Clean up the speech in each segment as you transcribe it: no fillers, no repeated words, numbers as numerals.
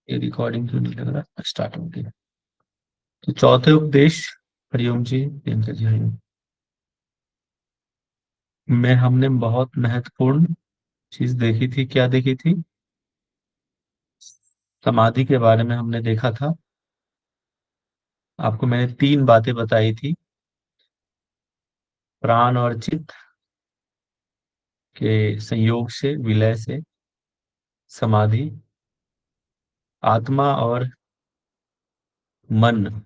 ये रिकॉर्डिंग क्यों नहीं लग रहा? स्टार्ट हो गया। तो चौथे उपदेश, हरिओम जी, प्रियंका जी हरिओम, में हमने बहुत महत्वपूर्ण चीज देखी थी। क्या देखी थी? समाधि के बारे में हमने देखा था। आपको मैंने तीन बातें बताई थी। प्राण और चित्त के संयोग से, विलय से समाधि, आत्मा और मन,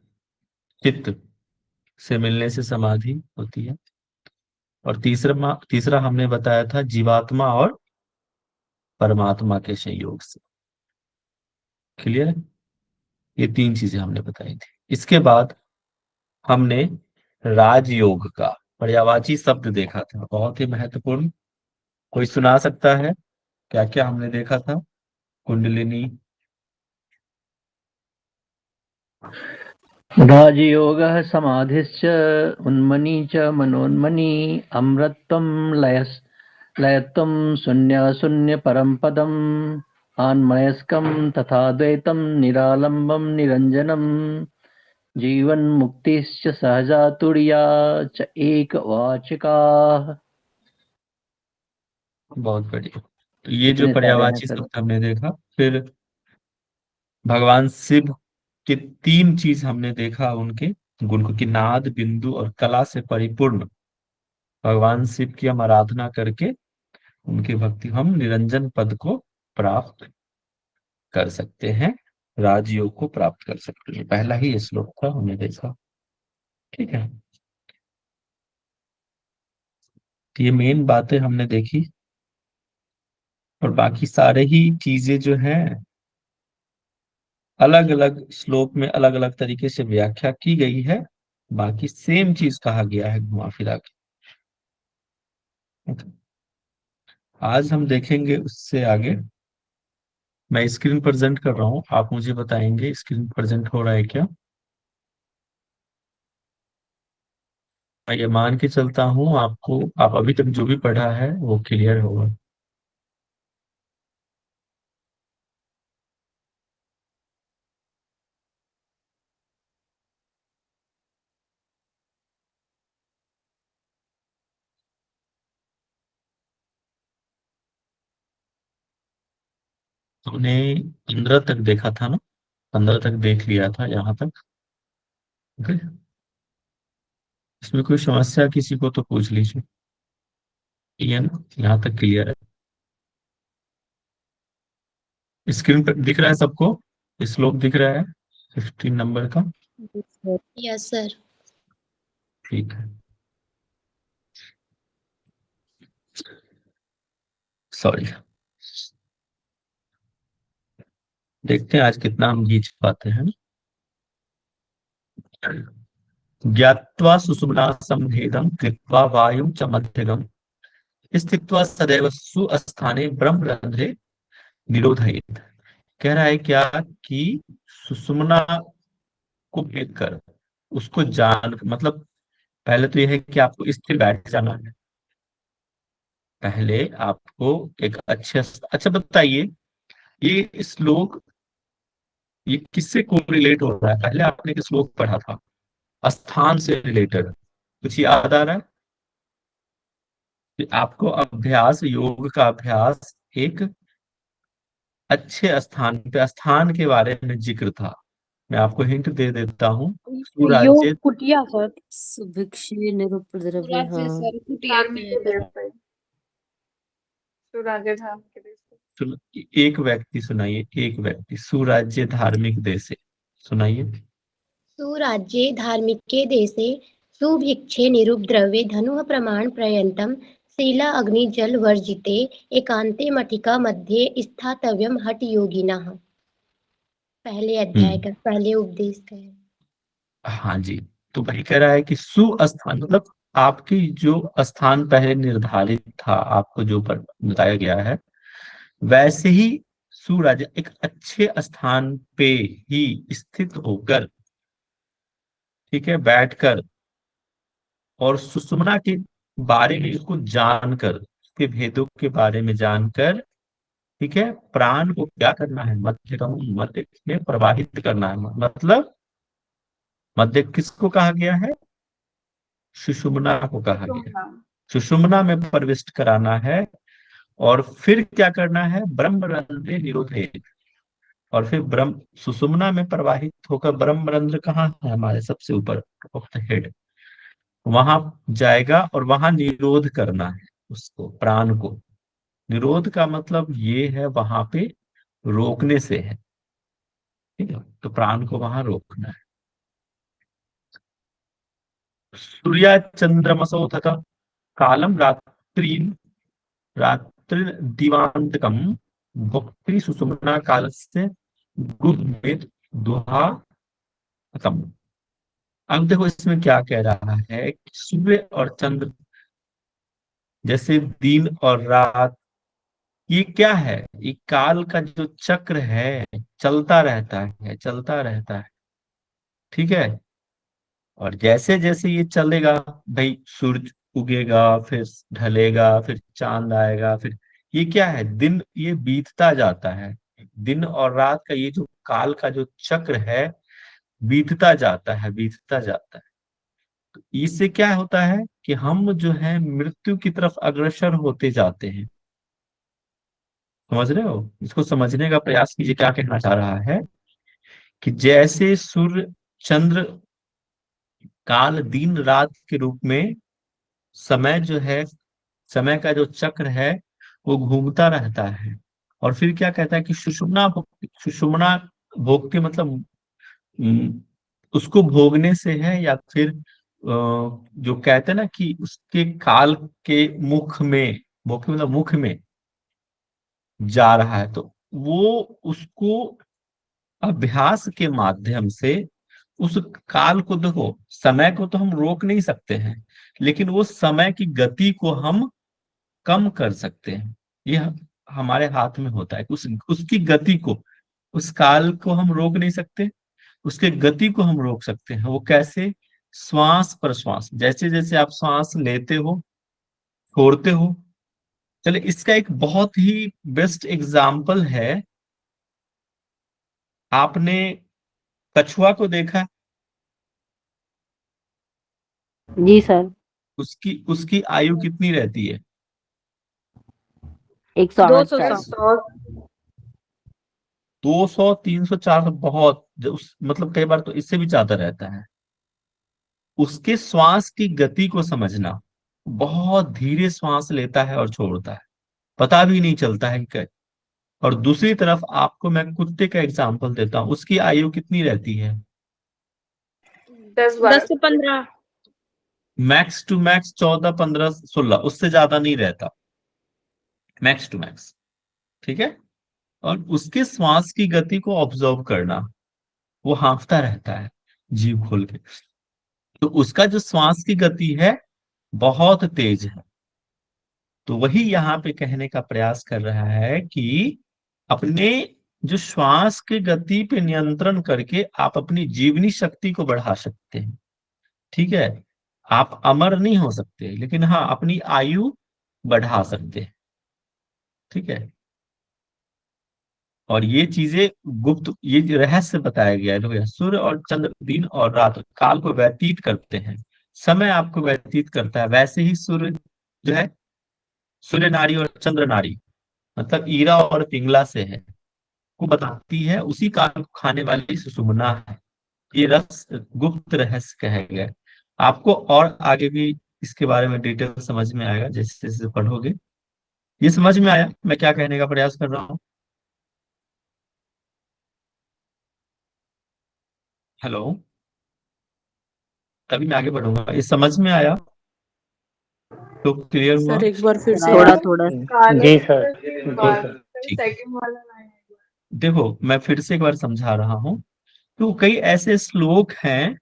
चित्त से मिलने से समाधि होती है। और तीसरा हमने बताया था जीवात्मा और परमात्मा के संयोग से। क्लियर? ये तीन चीजें हमने बताई थी। इसके बाद हमने राजयोग का पर्यायवाची शब्द देखा था, बहुत ही महत्वपूर्ण। कोई सुना सकता है क्या क्या हमने देखा था? कुंडलिनी। राजयोगः समाधिश्च उन्मनी च मनोन्मनी अमृतत्वं लयत्वं शून्यपरं पदम् आन्मनस्कं तथा द्वैतं निरालम्बं निरञ्जनं जीवन्मुक्तिश्च सहजा तुर्या च एकवाचकाः। बहुत बढ़िया। तो ये जो इतने सारे हैं पर्यायवाची सर। शब्द हमने देखा, फिर भगवान शिव के तीन चीज हमने देखा, उनके गुण को, कि नाद, बिंदु और कला से परिपूर्ण भगवान शिव की हम आराधना करके उनकी भक्ति हम निरंजन पद को प्राप्त कर सकते हैं, राजयोग को प्राप्त कर सकते हैं। पहला ही ये श्लोक था, हमने देखा। ठीक है, तो ये मेन बातें हमने देखी। और बाकी सारे ही चीजें जो हैं अलग अलग श्लोक में अलग अलग तरीके से व्याख्या की गई है। बाकी सेम चीज कहा गया है घुमा फिरा के। आज हम देखेंगे उससे आगे। मैं स्क्रीन प्रेजेंट कर रहा हूँ, आप मुझे बताएंगे स्क्रीन प्रेजेंट हो रहा है क्या? मैं ये मान के चलता हूँ आपको, आप अभी तक जो भी पढ़ा है वो क्लियर होगा। हमने 15 तक देखा था ना? 15 तक देख लिया था यहाँ तक। ओके, इसमें कोई समस्या किसी को तो पूछ लीजिए। ये ना, यहाँ तक क्लियर है? स्क्रीन पर दिख रहा है सबको? श्लोक दिख रहा है 15 नंबर का? Yes sir. ठीक है, सॉरी। देखते हैं आज कितना हम खींच पाते हैं। ज्ञात्वा सुषुम्ना संभेदम कृत्वा वायुं च मध्यगम स्थित्वा सदैव सुस्थाने ब्रह्मरंध्रे निरोधयेत्। कह रहा है क्या कि सुषुम्ना को भेद कर, उसको जान, मतलब पहले तो यह है कि आपको स्थिर बैठ जाना है। पहले आपको एक अच्छे, अच्छा बताइए, ये श्लोक ये किससे को रिलेट हो रहा है? पहले आपने एक श्लोक पढ़ा था स्थान से रिलेटेड, कुछ याद आ रहा है? कि आपको अभ्यास, योग का अभ्यास एक अच्छे स्थान पे, स्थान के बारे में जिक्र था। मैं आपको हिंट दे देता हूँ। योग सुराज्य, कुटिया सर। सुभिक्षे निरुपद्रव्य, सूरज हाँ। सर कुटिया धार्मिक के के है। देश पे, स्वराज्य धाम के देश पे। एक व्यक्ति सुनाइए, एक व्यक्ति, सुराज्य धार्मिक देश, सुनाइए। सुराज्ये धार्मिके देशे सुभिक्षे निरुपद्रव्ये धनुः प्रमाण पर्यन्तं शीला अग्नि जल वर्जिते एकांते मठिका मध्ये स्थातव्यम हठ योगिनः। पहले अध्याय का पहले उपदेश का है। हाँ जी, तो वही कह रहा है कि सुस्थान मतलब आपकी जो स्थान पहले निर्धारित था, आपको जो बताया गया है, वैसे ही सुराज्य एक अच्छे स्थान पे ही स्थित होकर, ठीक है, बैठकर, और सुषुम्ना के बारे में उसको जानकर, उसके भेदों के बारे में जानकर ठीक है, प्राण को क्या करना है, मध्य में प्रवाहित करना है। मतलब मध्य किसको कहा गया है, सुषुम्ना को कहा गया है। सुषुम्ना में प्रविष्ट कराना है, और फिर क्या करना है, ब्रह्मरंध्रे निरोधे। और फिर ब्रह्म सुषुम्ना में प्रवाहित होकर ब्रह्मरंध्र कहाँ है, हमारे सबसे ऊपर हेड, वहां जाएगा और वहां निरोध करना है उसको, प्राण को। निरोध का मतलब ये है वहां पे रोकने से है, ठीक है, तो प्राण को वहां रोकना है। सूर्या चंद्रमसो तथा कालम रात्रि रात्रि दिवांतकम भक्ति सुषुम्ना कालस्य गुरुमेत दुहा खत्म। अब देखो इसमें क्या कह रहा है कि सूर्य और चंद्र जैसे दिन और रात, ये क्या है, ये काल का जो चक्र है, चलता रहता है, चलता रहता है, ठीक है। और जैसे जैसे ये चलेगा, भाई सूरज उगेगा, फिर ढलेगा, फिर चांद आएगा, फिर ये क्या है, दिन ये बीतता जाता है। दिन और रात का ये जो काल का जो चक्र है, बीतता जाता है, बीतता जाता है। तो इससे क्या होता है कि हम जो है मृत्यु की तरफ अग्रसर होते जाते हैं। समझ रहे हो, इसको समझने का प्रयास कीजिए, क्या कहना चाह रहा है कि जैसे सूर्य चंद्र काल दिन रात के रूप में समय जो है, समय का जो चक्र है वो घूमता रहता है। और फिर क्या कहता है कि सुषुम्ना भोगती मतलब उसको भोगने से है, या फिर जो कहते हैं ना कि उसके काल के मुख में, भोग मतलब मुख में जा रहा है, तो वो उसको अभ्यास के माध्यम से उस काल को, देखो समय को तो हम रोक नहीं सकते हैं, लेकिन वो समय की गति को हम कम कर सकते हैं। ये हमारे हाथ में होता है, उसकी गति को, उस काल को हम रोक नहीं सकते, उसके गति को हम रोक सकते हैं। वो कैसे, श्वास प्रश्वास, जैसे जैसे आप श्वास लेते हो, छोड़ते हो। चले इसका एक बहुत ही बेस्ट एग्जाम्पल है, आपने कछुआ को देखा, जी सर। उसकी उसकी आयु कितनी रहती है, 108 200 साल। साल। 200 300 400, बहुत मतलब कई बार तो इससे भी ज्यादा रहता है। उसके श्वास की गति को समझना, बहुत धीरे श्वास लेता है और छोड़ता है, पता भी नहीं चलता है कि। और दूसरी तरफ आपको मैं कुत्ते का एग्जांपल देता हूँ, उसकी आयु कितनी रहती है, 10 से 15। मैक्स टू मैक्स 14 15 16, उससे ज्यादा नहीं रहता, मैक्स टू मैक्स, ठीक है। और उसके श्वास की गति को ऑब्जर्व करना, वो हाँफता रहता है जीभ खोल के, तो उसका जो श्वास की गति है बहुत तेज है। तो वही यहाँ पे कहने का प्रयास कर रहा है कि अपने जो श्वास की गति पे नियंत्रण करके आप अपनी जीवनी शक्ति को बढ़ा सकते हैं, ठीक है। आप अमर नहीं हो सकते, लेकिन हाँ अपनी आयु बढ़ा सकते हैं, ठीक है। और ये चीजें गुप्त, ये जो रहस्य बताया गया है, देखो सूर्य और चंद्र दिन और रात काल को व्यतीत करते हैं, समय आपको व्यतीत करता है। वैसे ही सूर्य जो है, सूर्य नारी और चंद्र नारी मतलब ईरा और पिंगला से है, को बताती है, उसी काल को खाने वाली सुषुम्ना है। ये गुप्त रहस्य कहे गए। आपको और आगे भी इसके बारे में डिटेल समझ में आएगा जैसे जैसे पढ़ोगे। ये समझ में आया मैं क्या कहने का प्रयास कर रहा हूँ, हेलो, तभी मैं आगे बढ़ूंगा। ये समझ में आया तो क्लियर हुआ, सर एक बार फिर से थोड़ा थोड़ा। जी सर, जी सर। ठीक। देखो मैं फिर से एक बार समझा रहा हूँ, तो कई ऐसे श्लोक हैं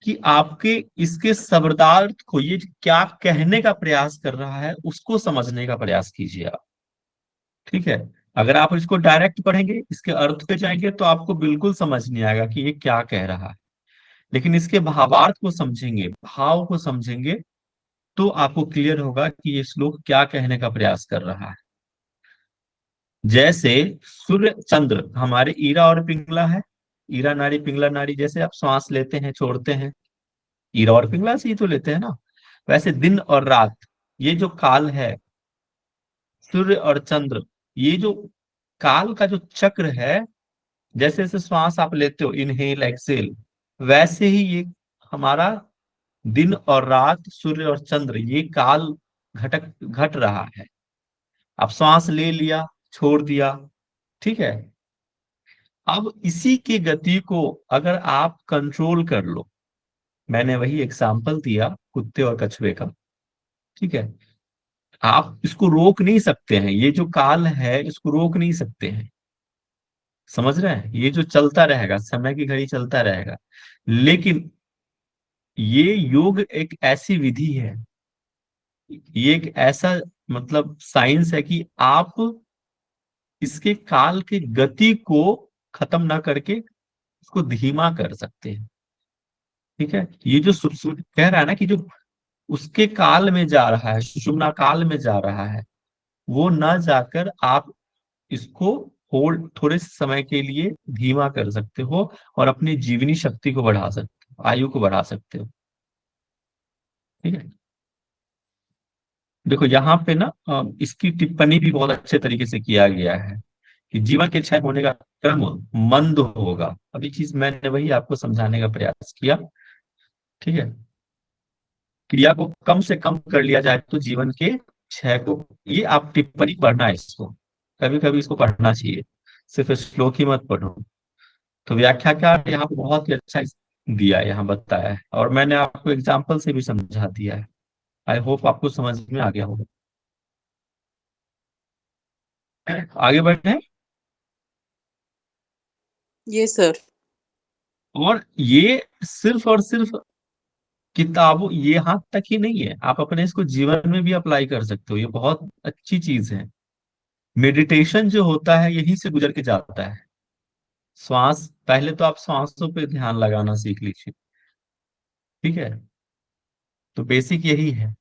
कि आपके इसके शब्दार्थ को, ये क्या कहने का प्रयास कर रहा है उसको समझने का प्रयास कीजिए आप, ठीक है। अगर आप इसको डायरेक्ट पढ़ेंगे, इसके अर्थ पे जाएंगे, तो आपको बिल्कुल समझ नहीं आएगा कि ये क्या कह रहा है। लेकिन इसके भावार्थ को समझेंगे, भाव को समझेंगे, तो आपको क्लियर होगा कि ये श्लोक क्या कहने का प्रयास कर रहा है। जैसे सूर्य चंद्र हमारे ईरा और पिंगला है, ईरा नाड़ी पिंगला नाड़ी, जैसे आप श्वास लेते हैं छोड़ते हैं, ईरा और पिंगला से ही तो लेते हैं ना। वैसे दिन और रात, ये जो काल है, सूर्य और चंद्र, ये जो काल का जो चक्र है, जैसे जैसे श्वास आप लेते हो, इनहेल एक्सेल, वैसे ही ये हमारा दिन और रात, सूर्य और चंद्र, ये काल घटक घट रहा है। आप श्वास ले लिया, छोड़ दिया, ठीक है। अब इसी की गति को अगर आप कंट्रोल कर लो, मैंने वही एग्जाम्पल दिया कुत्ते और कछुए का, ठीक है। आप इसको रोक नहीं सकते हैं, ये जो काल है इसको रोक नहीं सकते हैं, समझ रहे हैं, ये जो चलता रहेगा, समय की घड़ी चलता रहेगा। लेकिन ये योग एक ऐसी विधि है, ये एक ऐसा मतलब साइंस है कि आप इसके काल की गति को खत्म ना करके उसको धीमा कर सकते हैं, ठीक है। ये जो कह रहा है ना कि जो उसके काल में जा रहा है, सुषुम्ना काल में जा रहा है, वो ना जाकर आप इसको होल्ड थोड़े से समय के लिए धीमा कर सकते हो और अपनी जीवनी शक्ति को बढ़ा सकते हो, आयु को बढ़ा सकते हो, ठीक है। देखो यहाँ पे ना इसकी टिप्पणी भी बहुत अच्छे तरीके से किया गया है कि जीवन के क्षय होने का क्रम मंद होगा। अभी चीज मैंने वही आपको समझाने का प्रयास किया, ठीक है। क्रिया को कम से कम कर लिया जाए तो जीवन के क्षय को, ये आप टिप्पणी पढ़ना है इसको, कभी कभी इसको पढ़ना चाहिए, सिर्फ श्लोक ही मत पढ़ो। तो व्याख्याकार यहाँ पे बहुत ही अच्छा दिया है, यहाँ बताया है, और मैंने आपको एग्जाम्पल से भी समझा दिया है। आई होप आपको समझ में आ गया होगा। आगे बढ़े। ये सर। और ये सिर्फ और सिर्फ किताबों ये यहाँ तक ही नहीं है, आप अपने इसको जीवन में भी अप्लाई कर सकते हो, ये बहुत अच्छी चीज है। मेडिटेशन जो होता है यहीं से गुजर के जाता है। श्वास, पहले तो आप श्वासों पे ध्यान लगाना सीख लीजिए, ठीक है। तो बेसिक यही है।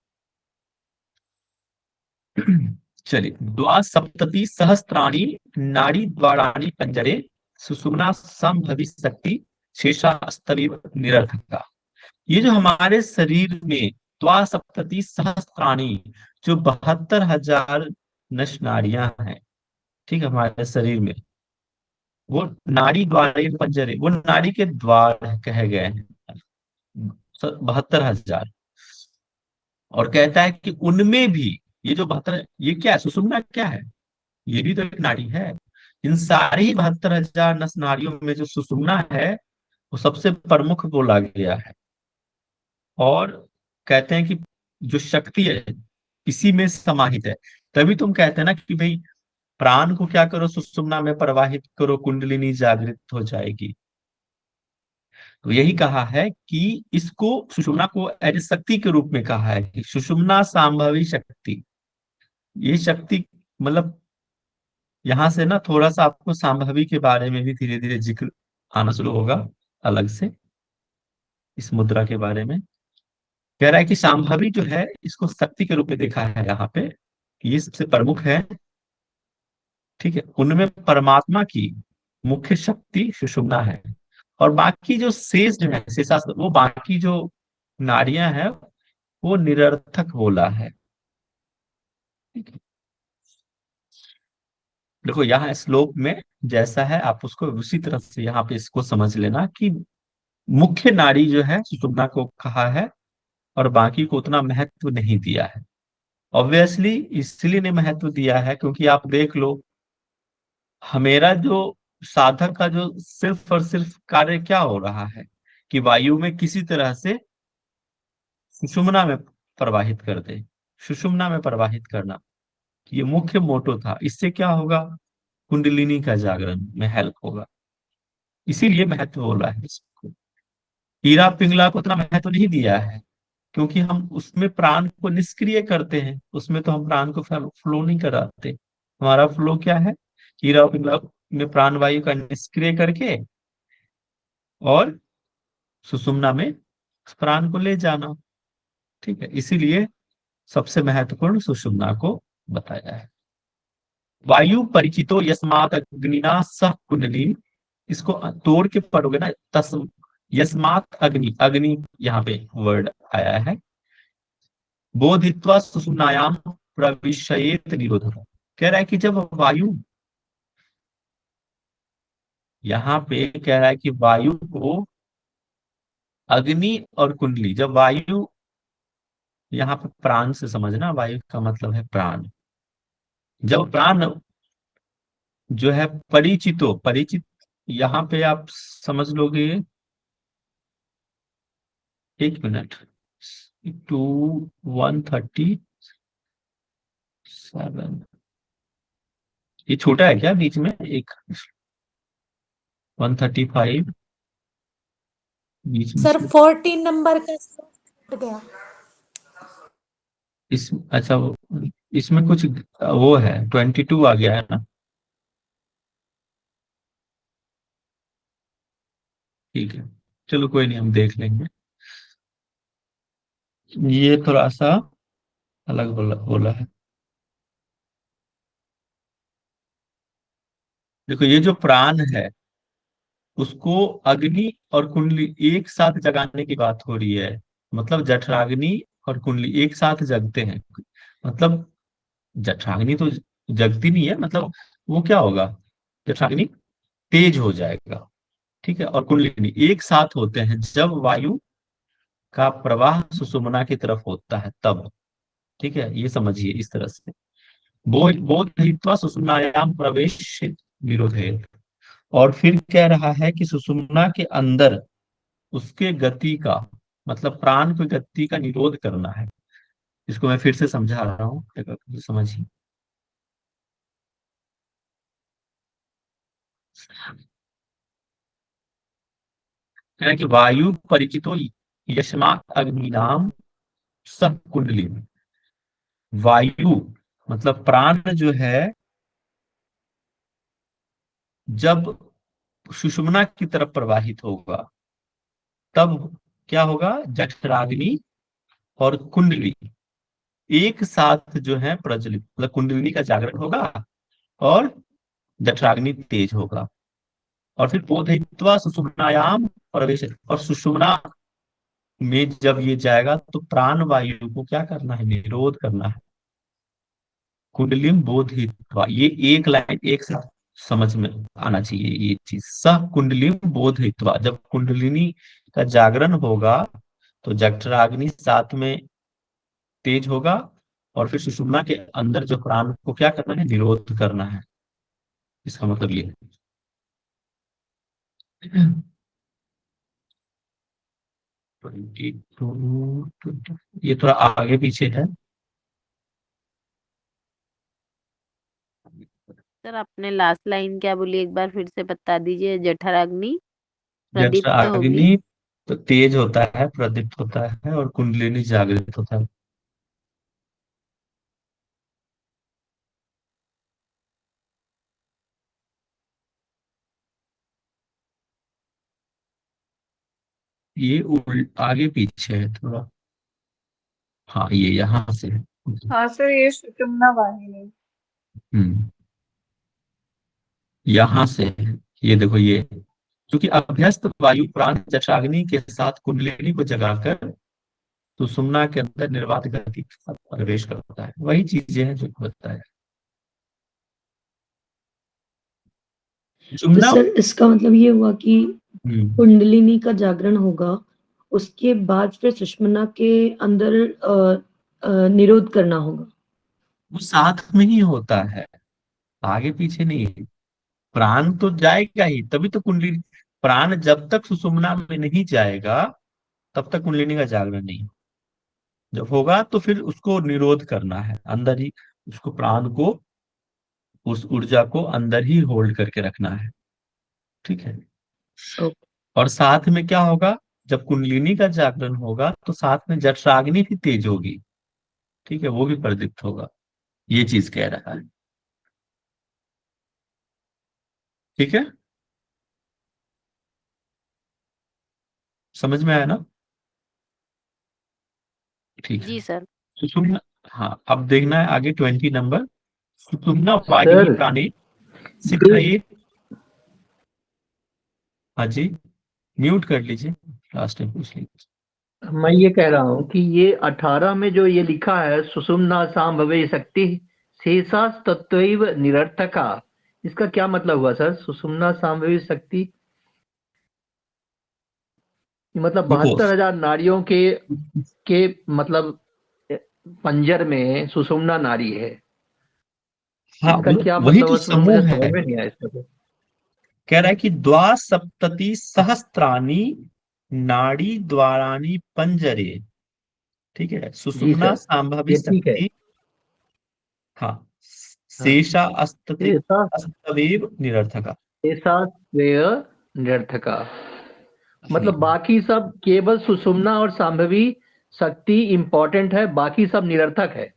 चलिए, द्वासप्तति सहस्त्राणी नाड़ी द्वाराणी पंजरे सुषुम्ना संभवी शक्ति शेषा स्तरीव निरर्थका। ये जो हमारे शरीर में द्वासप्तति सहस्त्राणी, जो 72,000 नस नाड़ियां हैं, ठीक है, हमारे शरीर में, वो नाड़ी द्वारे पंजरे, वो नाड़ी के द्वार कहे गए हैं 72,000। और कहता है कि उनमें भी ये जो 72, ये क्या है, सुषुम्ना क्या है, ये भी तो एक नाड़ी है। इन सारी 72,000 नस नाड़ियों में जो सुषुम्ना है वो सबसे प्रमुख बोला गया है। और कहते हैं कि जो शक्ति है इसी में समाहित है। तभी तुम कहते हैं ना कि भाई प्राण को क्या करो, सुषुम्ना में प्रवाहित करो, कुंडलिनी जागृत हो जाएगी। तो यही कहा है कि इसको, सुषुम्ना को एज शक्ति के रूप में कहा है कि सुषुम्ना सांभवी शक्ति। ये शक्ति मतलब यहां से ना थोड़ा सा आपको सांभवी के बारे में भी धीरे धीरे जिक्र आना शुरू होगा अलग से, इस मुद्रा के बारे में। कह रहा है कि सांभवी जो है इसको शक्ति के रूप में देखा है यहाँ पे, कि ये सबसे प्रमुख है, ठीक है। उनमें परमात्मा की मुख्य शक्ति सुषुम्ना है, और बाकी जो शेष जो है शेषास्त्र, वो बाकी जो नाड़ियां हैं वो निरर्थक बोला है, ठीक है। देखो यहाँ श्लोक में जैसा है आप उसको उसी तरह से यहाँ पे इसको समझ लेना कि मुख्य नाड़ी जो है सुषुम्ना को कहा है और बाकी को उतना महत्व नहीं दिया है। ऑब्वियसली इसलिए नहीं महत्व दिया है क्योंकि आप देख लो, हमेरा जो साधक का जो सिर्फ और सिर्फ कार्य क्या हो रहा है कि वायु में किसी तरह से सुषुम्ना में प्रवाहित कर दे, सुषुम्ना में प्रवाहित करना, ये मुख्य मोटो था। इससे क्या होगा, कुंडलिनी का जागरण में हेल्प होगा, इसीलिए महत्व हो रहा है इसको। हीरा पिंगला को उतना महत्व नहीं दिया है क्योंकि हम उसमें प्राण को निष्क्रिय करते हैं, उसमें तो हम प्राण को फ्लो नहीं कराते। हमारा फ्लो क्या है, हीरा पिंगला में प्राण वायु का निष्क्रिय करके और सुषुम्ना में प्राण को ले जाना, ठीक है। इसीलिए सबसे महत्वपूर्ण सुषुम्ना को बताया है। वायु परिचितो यस्मात् अग्निना सह कुंडली, इसको तोड़ के पढ़ोगे ना, तस यस्मात् अग्नि, अग्नि यहाँ पे वर्ड आया है, बोधित्वा सुषुम्नायाम प्रविशयेत निरोध। कह रहा है कि जब वायु, यहाँ पे कह रहा है कि वायु को अग्नि और कुंडली, जब वायु, यहाँ पे प्राण से समझना, वायु का मतलब है प्राण। जब प्राण जो है परिचितो, परिचित यहाँ पे आप समझ लोगे, 1 मिनट, 137, ये छोटा है क्या बीच में, एक 135 बीच में सर 14 नंबर का हट गया। इस अच्छा इसमें कुछ वो है, 22 आ गया है ना, ठीक है, चलो कोई नहीं, हम देख लेंगे। ये थोड़ा सा अलग बोला बोला है। देखो ये जो प्राण है, उसको अग्नि और कुंडली एक साथ जगाने की बात हो रही है। मतलब जठराग्नि और कुंडली एक साथ जगते हैं। मतलब जठराग्नि तो जगती नहीं है, मतलब वो क्या होगा, जठराग्नि तेज हो जाएगा, ठीक है, और कुंडली एक साथ होते हैं जब वायु का प्रवाह सुषुम्ना की तरफ होता है तब, ठीक है, ये समझिए इस तरह से। बोध बोध हित्वा सुषुम्नायाम प्रवेश विरोध है। और फिर कह रहा है कि सुषुम्ना के अंदर उसके गति का, मतलब प्राण की गति का निरोध करना है। इसको मैं फिर से समझा रहा हूँ, समझिए। कह रहा है कि वायु परिचितो यस्मात् अग्निनाम सह कुंडली। वायु मतलब प्राण जो है, जब सुषुम्ना की तरफ प्रवाहित होगा तब क्या होगा, जठराग्नि और कुंडली एक साथ जो है प्रज्वलित, मतलब कुंडलिनी का जागरण होगा और जठराग्नि तेज होगा। और फिर बोधयित्वा सुषुम्नायाम प्रवेश, और सुषुम्ना में जब ये जाएगा तो प्राण वायु को क्या करना है, निरोध करना है। कुंडलिम बोधयित्वा, ये एक लाइन एक साथ समझ में आना चाहिए ये चीज। सह कुंडलिम बोधयित्वा, जब कुंडलिनी का जागरण होगा तो जठराग्नि साथ में तेज होगा, और फिर सुषुम्ना के अंदर जो प्राण को क्या करना है, निरोध करना है। इसका मतलब ये है। 22, ये थोड़ा आगे पीछे है। सर आपने लास्ट लाइन क्या बोली, एक बार फिर से बता दीजिए। जठराग्नि प्रदीप्त होगी। जठराग्नि तो तेज होता है, प्रदीप्त होता है, और कुंडलिनी जागृत होता है। ये आगे पीछे है थोड़ा, हाँ ये यहाँ से है। हाँ सर, ये सुषुम्ना वाहिनी। हम्म, यहाँ से है। ये देखो ये, क्योंकि अभ्यस्त वायु प्राण जठराग्नि के साथ कुंडलिनी को जगाकर सुषुम्ना के अंदर निर्वात गति के साथ प्रवेश करता है। वही चीजें हैं जो बताया। तो सुषुम्ना, सर इसका मतलब ये हुआ कि हम्म, कुंडलिनी का जागरण होगा, उसके बाद फिर सुषुम्ना के अंदर निरोध करना होगा। वो साथ में ही होता है, आगे पीछे नहीं है। प्राण तो जाएगा ही, तभी तो कुंडली, प्राण जब तक सुषुम्ना में नहीं जाएगा तब तक कुंडलिनी का जागरण नहीं। जब होगा तो फिर उसको निरोध करना है अंदर ही, उसको प्राण को, उस ऊर्जा को अंदर ही होल्ड करके रखना है, ठीक है। ओके। और साथ में क्या होगा, जब कुंडलिनी का जागरण होगा तो साथ में जठराग्नि भी तेज होगी, ठीक है, वो भी प्रदीप्त होगा। ये चीज कह रहा है, ठीक है, समझ में आया ना, ठीक है। जी सर। सुषुम्ना, हाँ अब देखना है आगे 20 नंबर। सुषुम्ना वाहिनी सर प्राणी ये सिद्धयेत। हाँ जी, म्यूट कर लीजिए, लास्ट में पूछ लीजिए। मैं ये कह रहा हूँ कि ये 18 में जो ये लिखा है सुषुम्ना सांभवे शक्ति शेषा तत्वैव निरर्थका, इसका क्या मतलब हुआ सर? सुषुम्ना सांभवी शक्ति मतलब देखो 72,000 नारियों के मतलब पंजर में सुषुम्ना नारी है, हाँ, इसका क्या वही मतलब? तो उसमें मुझे समूह समझ है। में नहीं आया इसका तो। कह रहा है कि द्वासप्तति सहस्त्राणी नाड़ी द्वाराणी पंजरे। ठीक है, जी सुषुम्ना सर, सांभवी ये ठीक है। शक्ति। हाँ, हाँ, शेषा अस्तति शेषा अस्तवेव निरर्थका। शेषा स्वेय निरर्थका, मतलब हम्म। बाकी सब केवल सुषुम्ना और सांभवी शक्ति इंपॉर्टेंट है, बाकी सब निरर्थक है।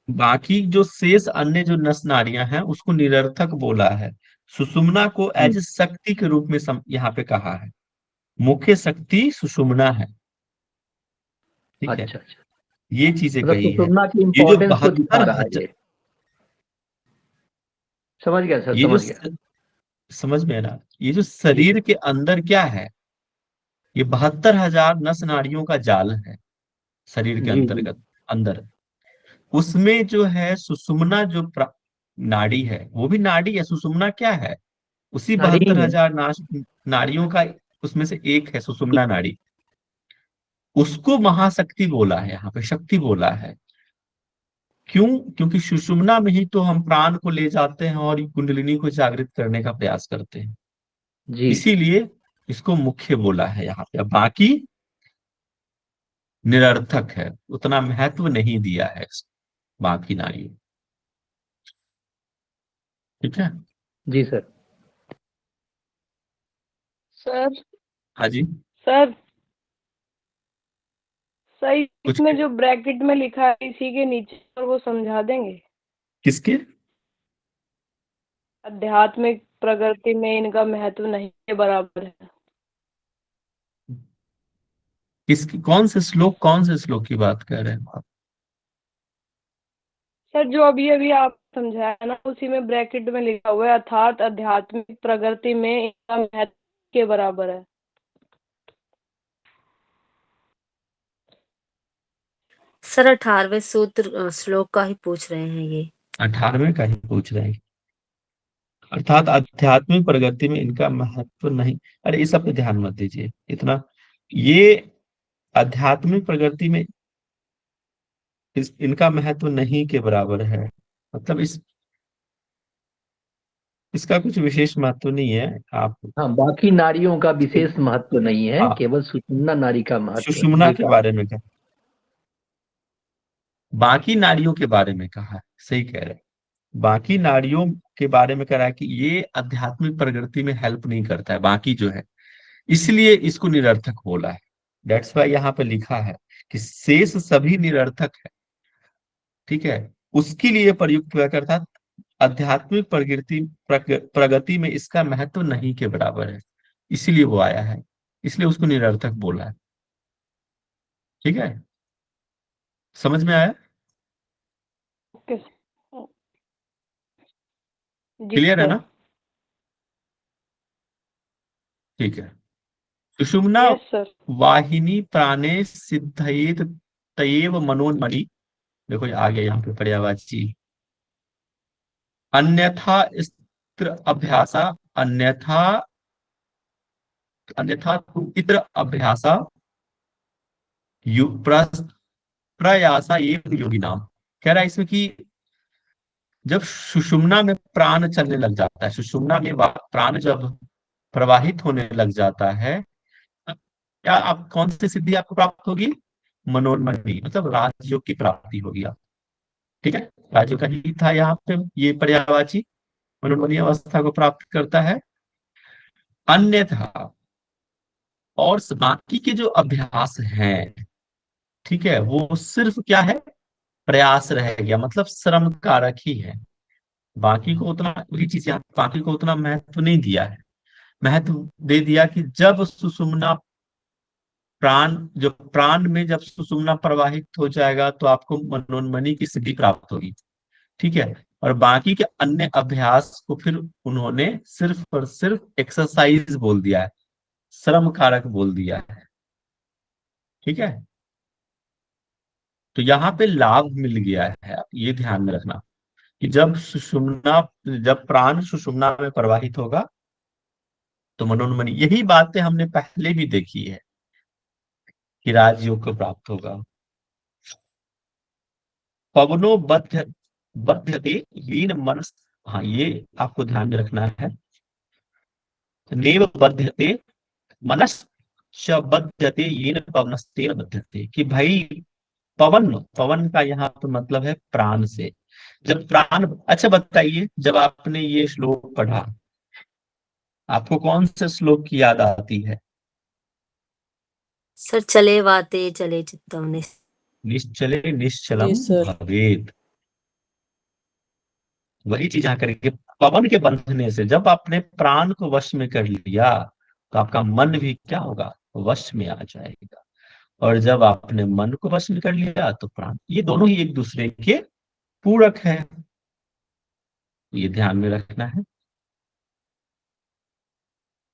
बाकी जो शेष अन्य जो नस नाड़ियां हैं उसको निरर्थक बोला है। सुषुम्ना को जी, एज शक्ति के रूप में यहाँ पे कहा है। मुख्य शक्ति सुषुम्ना है। ठीक है, अच्छा अच्छा, ये चीजें मतलब कही है। सुषुम्ना की ये जो इंपॉर्टेंस को दिखा बहत्तर रहा है हजार ये। समझ गया सर, ये जो समझ गया। समझ में है ना, ये जो जी शरीर सर। के अंदर क्या है, ये 72,000 नस नाड़ियों का जाल है शरीर के जी जी। अंतर्गत अंदर। उसमें जो है सुषुम्ना जो नाड़ी है वो भी नाड़ी है। सुषुम्ना क्या है, उसी नारी बहत्तर ही है। हजार नाड़ियों का उसमें से एक है सुषुम्ना नाड़ी। उसको महाशक्ति बोला है, यहाँ पे शक्ति बोला है। क्यों? क्योंकि सुषुम्ना में ही तो हम प्राण को ले जाते हैं और कुंडलिनी को जागृत करने का प्रयास करते हैं। जी। इसीलिए इसको मुख्य बोला है यहाँ पे। अब बाकी निरर्थक है, उतना महत्व नहीं दिया है बाकी नारियों। ठीक है। जी सर। सर हाँ जी, सर सही, कुछ इसमें जो ब्रैकेट में लिखा है इसी के नीचे और वो समझा देंगे। किसके? आध्यात्मिक प्रगति में इनका महत्व नहीं के बराबर है। किसकी? कौन से श्लोक की बात कर रहे हैं आप? सर जो अभी अभी आप समझाया ना उसी में ब्रैकेट में लिखा हुआ है अर्थात आध्यात्मिक प्रगति में इनका महत्व के बराबर है। सर 18वें सूत्र श्लोक का ही पूछ रहे हैं ये। 18वें का ही पूछ रहे हैं। अर्थात आध्यात्मिक प्रगति में इनका महत्व नहीं। अरे इस सब पे ध्यान मत दीजिए इतना। ये आध्यात्मिक प्रगति में इनका महत्व नहीं के बराबर है, मतलब इसका कुछ विशेष महत्व नहीं है। आप हाँ, बाकी नारियों का विशेष महत्व नहीं है, हाँ, केवल सुषुम्ना नारी का महत्व है। सुषुम्ना जी के सर। बारे में कहा, बाकी नारियों के बारे में कहा है। सही कह रहे हैं। बाकी नारियों के बारे में कह रहा है कि ये आध्यात्मिक प्रगति में हेल्प नहीं करता है बाकी जो है, इसलिए इसको निरर्थक बोला है। दैट्स वाई यहाँ पे लिखा है कि शेष सभी निरर्थक है। ठीक है, उसके लिए प्रयुक्त हुआ करता है। आध्यात्मिक प्रगति में इसका महत्व नहीं के बराबर है, इसीलिए वो आया है, इसलिए उसको निरर्थक बोला है। ठीक है, समझ में आया? ओके। जी क्लियर है सर। ना? ठीक है। सुषुम्ना यस सर। वाहिनी प्राणे सिद्धयेत तयेव मनोन्मणि। देखो ये आ गया यहाँ पे पर्यायवाची। अन्यथा स्त्र अभ्यासा, अन्यथा अन्यथा तु इत्र अभ्यासा प्रयासा ये योगी नाम। कह रहा है इसमें कि जब सुषुम्ना में प्राण चलने लग जाता है, सुषुम्ना में प्राण जब प्रवाहित होने लग जाता है, क्या आप कौन सी सिद्धि आपको प्राप्त होगी? मनोन्मणि, मतलब राजयोग की प्राप्ति होगी आप। ठीक है, राजयोग का ही था यहाँ पे ये पर्यायवाची। मनोन्मणि अवस्था को प्राप्त करता है। अन्यथा, और बाकी के जो अभ्यास हैं, ठीक है, वो सिर्फ क्या है, प्रयास रह गया, मतलब श्रम कारक ही है। बाकी को उतना, वही चीज यहाँ, बाकी को उतना महत्व नहीं दिया है। महत्व दे दिया कि जब सुषुम्ना प्राण में जब सुषुम्ना प्रवाहित हो जाएगा तो आपको मनोन्मणि की सिद्धि प्राप्त होगी। ठीक है, और बाकी के अन्य अभ्यास को फिर उन्होंने सिर्फ और सिर्फ एक्सरसाइज बोल दिया है, श्रम कारक बोल दिया है। ठीक है, तो यहाँ पे लाभ मिल गया है, आप ये ध्यान में रखना कि जब प्राण सुषुम्ना में प्रवाहित होगा तो मनोन्मनी, यही बातें हमने पहले भी देखी है कि राजयोग को प्राप्त होगा। पवनो बध्यते हीन मनस, हाँ ये आपको ध्यान में रखना है। नेव बध्यते मनस च बध्यते येन पवनस्तेन बध्यते, कि भाई पवन, पवन का यहाँ पर मतलब है प्राण से। जब प्राण, अच्छा बताइए, जब आपने ये श्लोक पढ़ा आपको कौन से श्लोक की याद आती है? सर चले वाते चले चित्तम निश्चले निश्चलम भवेत, वही चीज यहाँ करेंगे। पवन के बंधने से जब आपने प्राण को वश में कर लिया तो आपका मन भी क्या होगा, वश में आ जाएगा। और जब आपने मन को वश में कर लिया तो प्राण, ये दोनों ही एक दूसरे के पूरक है, ये ध्यान में रखना है।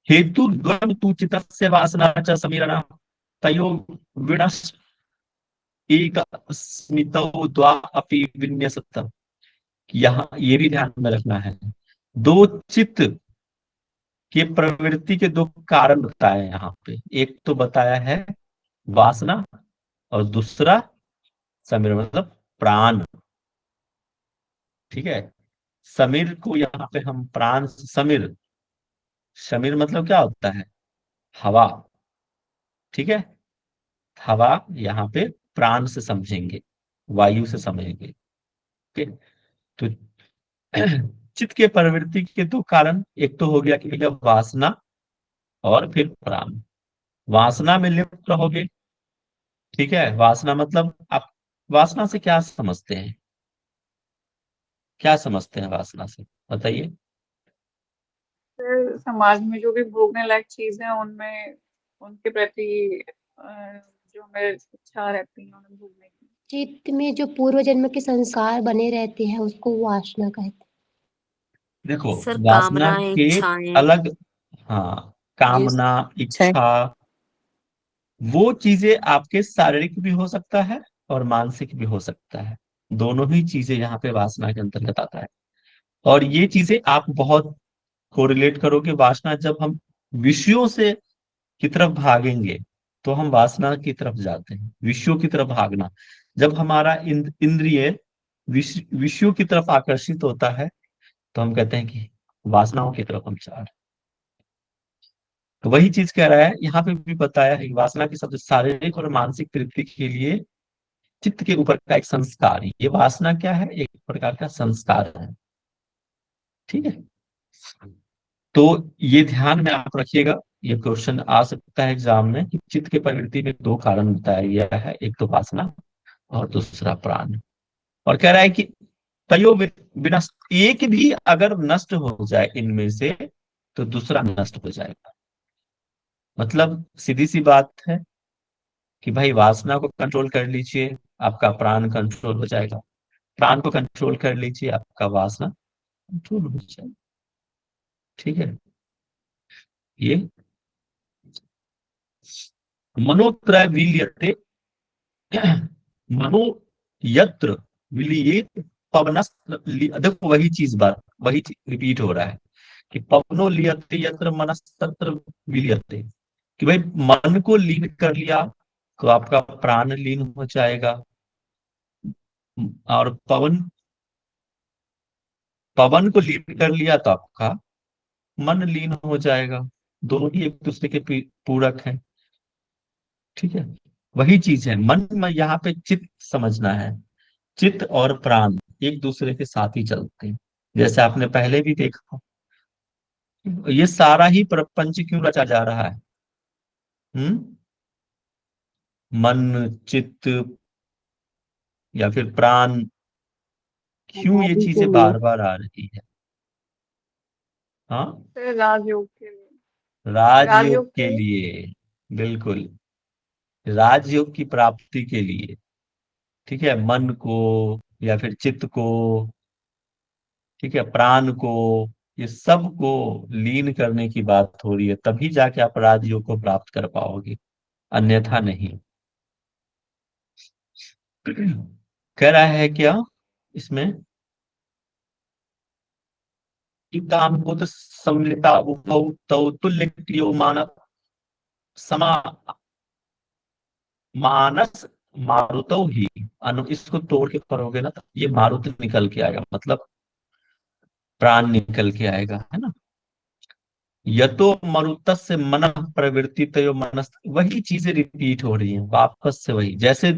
हेतु द्वम तु चित्तस्य वासना च समीरणा तयो विनश एक स्मितौ द्वा अपि विन्यसत, यहाँ ये भी ध्यान में रखना है। दो चित्त के प्रवृत्ति के दो कारण बताए यहाँ पे, एक तो बताया है वासना और दूसरा समीर मतलब प्राण। ठीक है, समीर को यहाँ पे हम प्राण से, समीर, समीर मतलब क्या होता है, हवा। ठीक है, हवा यहाँ पे प्राण से समझेंगे, वायु से समझेंगे। ओके, तो चित्त के प्रवृत्ति के दो कारण, एक तो हो गया कि भैया वासना और फिर प्राण। वासना में लिप्त रहोगे, ठीक है, वासना मतलब आप वासना से क्या समझते हैं, क्या समझते हैं वासना से, बताइए। फिर समाज में जो भी भोगने लायक चीजें हैं उनमें, उनके प्रति जो हमें इच्छा रहती है उन्हें भोगने की। चित्त में जो पूर्व जन्म के संस्कार बने रहते हैं उसको वासना कहते हैं। देखो, सर वासना कामनाएं के इच्छाएं अलग, हाँ, कामना, इच्छा, वो चीजें आपके शारीरिक भी हो सकता है और मानसिक भी हो सकता है, दोनों ही चीजें यहाँ पे वासना के अंतर्गत आता है। और ये चीजें आप बहुत कोरिलेट करोगे, वासना जब हम विषयों से की तरफ भागेंगे तो हम वासना की तरफ जाते हैं, विषयों की तरफ भागना। जब हमारा इंद्रिय विषयों की तरफ आकर्षित होता है तो हम कहते हैं कि वासनाओं की तरफ हम जा रहे हैं। तो वही चीज कह रहा है यहाँ पे भी बताया है कि वासना की सबसे शारीरिक और मानसिक तृप्ति के लिए चित्त के ऊपर का एक संस्कार, ये वासना क्या है, एक प्रकार का संस्कार है। ठीक है, तो ये ध्यान में आप रखिएगा, ये क्वेश्चन आ सकता है एग्जाम में कि चित्त के प्रवृत्ति में दो कारण बताया गया है, एक तो वासना और दूसरा प्राण। और कह रहा है कि तयो विनष्ट, एक भी अगर नष्ट हो जाए इनमें से तो दूसरा नष्ट हो जाएगा। मतलब सीधी सी बात है कि भाई वासना को कंट्रोल कर लीजिए, आपका प्राण कंट्रोल हो जाएगा। प्राण को कंट्रोल कर लीजिए, आपका वासना कंट्रोल हो जाएगा। ठीक है, ये मनोत्रय विलीयते, मनो यत्र विलीयेत पवनस्, देखो वही चीज, बात वही रिपीट हो रहा है कि पवनो लियते यत्र मनस्तत्र विलीयते, कि भाई मन को लीन कर लिया तो आपका प्राण लीन हो जाएगा। और पवन, पवन को लीन कर लिया तो आपका मन लीन हो जाएगा। दोनों ही एक दूसरे के पूरक हैं। ठीक है, वही चीज है, मन में यहाँ पे चित्त समझना है, चित्त और प्राण एक दूसरे के साथ ही चलते हैं। जैसे आपने पहले भी देखा, ये सारा ही प्रपंच क्यों रचा जा रहा है, हम्म, मन, चित्त या फिर प्राण, क्यों ये समाधि के चीजें लिए। बार बार आ रही है? हाँ, फिर राजयोग के लिए, राजयोग राजयोग के के लिए, बिल्कुल, राजयोग की प्राप्ति के लिए। ठीक है, मन को या फिर चित्त को ठीक है, प्राण को, ये सब को लीन करने की बात हो रही है, तभी जाके आप राजयोग को प्राप्त कर पाओगे, अन्यथा नहीं। कह रहा है क्या इसमें कि काम को तो सम्मिलिता उभौ तौ तुल्य क्रियो मानव समा मानस मारुतौ ही इसको तोड़ के करोगे ना तो ये मारुत निकल के आएगा, मतलब प्राण निकल के आएगा, है ना। यतो मरुतस्य मन प्रवृत्ति तयो मनस, वही चीजें रिपीट हो रही हैं वापस से, वही जैसे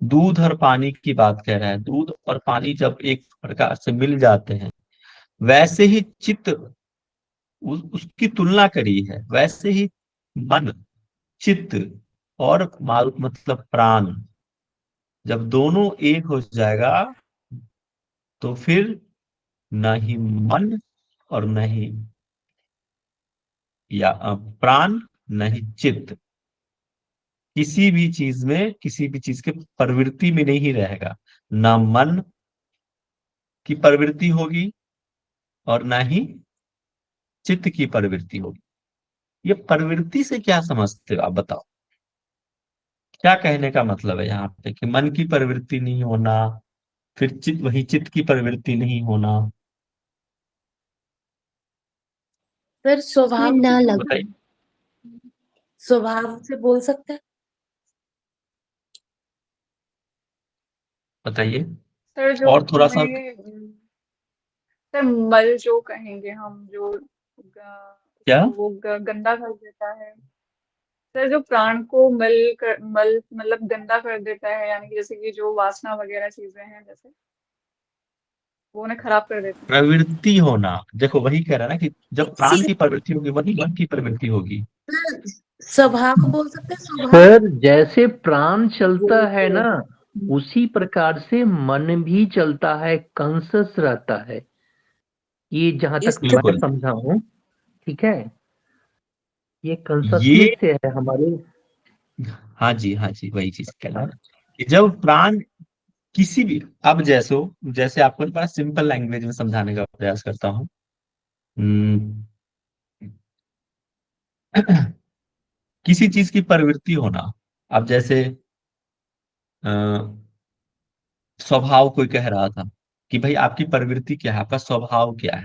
दूध और पानी की बात कह रहा है, दूध और पानी जब एक प्रकार से मिल जाते हैं, वैसे ही चित्त उसकी तुलना करी है, वैसे ही मन, चित्त और मारुत मतलब प्राण, जब दोनों एक हो जाएगा तो फिर न ही मन और न ही या प्राण, न ही चित्त किसी भी चीज में, किसी भी चीज के प्रवृत्ति में नहीं रहेगा, ना मन की प्रवृत्ति होगी और ना ही चित्त की प्रवृत्ति होगी। ये प्रवृत्ति से क्या समझते हो आप बताओ, क्या कहने का मतलब है यहाँ पे कि मन की प्रवृत्ति नहीं होना, फिर चित्त, वही चित्त की प्रवृत्ति नहीं होना। सर स्वभाव ना लग बताइए। स्वभाव से बोल सकते हैं। बताइए सर जो और थोड़ा सा। हमें सर मल जो कहेंगे हम, जो क्या वो गंदा कर देता है। सर जो प्राण को मल मतलब गंदा कर देता है, यानी कि जैसे कि जो वासना वगैरह चीजें हैं, जैसे वो उन्हें खराब कर देती हैं। प्रवृत्ति होना, देखो वही कह रहा है ना कि जब प्राण इसी की प्रवृत्ति होगी वही मन की प्रवृत्ति होगी। स्वभाव बोल सकते हैं, स्वभाव सर जैसे प्राण चलता है बोलते ना, हैं। उसी प्रकार से मन भी चलता है, कॉन्शस रहता है। ये जहां तक मैं बिल्कुल, समझा हूँ, ठीक है, ये ये कॉन्शसनेस से है हमारे। हाँ जी, हाँ जी, वही चीज कह रहा है कि जब प्राण किसी भी, अब जैसे आपको बड़ा सिंपल लैंग्वेज में समझाने का प्रयास करता हूँ। हम्म, किसी चीज की प्रवृत्ति होना, अब जैसे अ, स्वभाव कोई कह रहा था कि भाई आपकी प्रवृत्ति क्या है, आपका स्वभाव क्या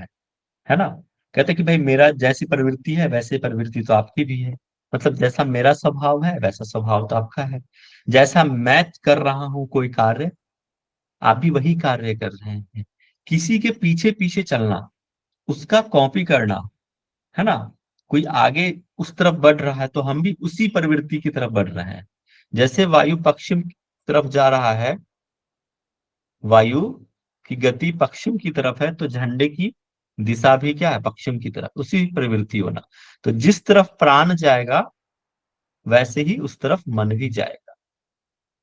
है ना। कहते कि भाई मेरा जैसी प्रवृत्ति है वैसे प्रवृत्ति तो आपकी भी है, मतलब जैसा मेरा स्वभाव है वैसा स्वभाव तो आपका है। जैसा मैं कर रहा हूं कोई कार्य, आप भी वही कार्य कर रहे हैं। किसी के पीछे पीछे चलना, उसका कॉपी करना, है ना। कोई आगे उस तरफ बढ़ रहा है तो हम भी उसी प्रवृत्ति की तरफ बढ़ रहे हैं। जैसे वायु पश्चिम की तरफ जा रहा है, वायु की गति पश्चिम की तरफ है, तो झंडे की दिशा भी क्या है, पश्चिम की तरफ, उसी प्रवृत्ति होना। तो जिस तरफ प्राण जाएगा वैसे ही उस तरफ मन भी जाएगा,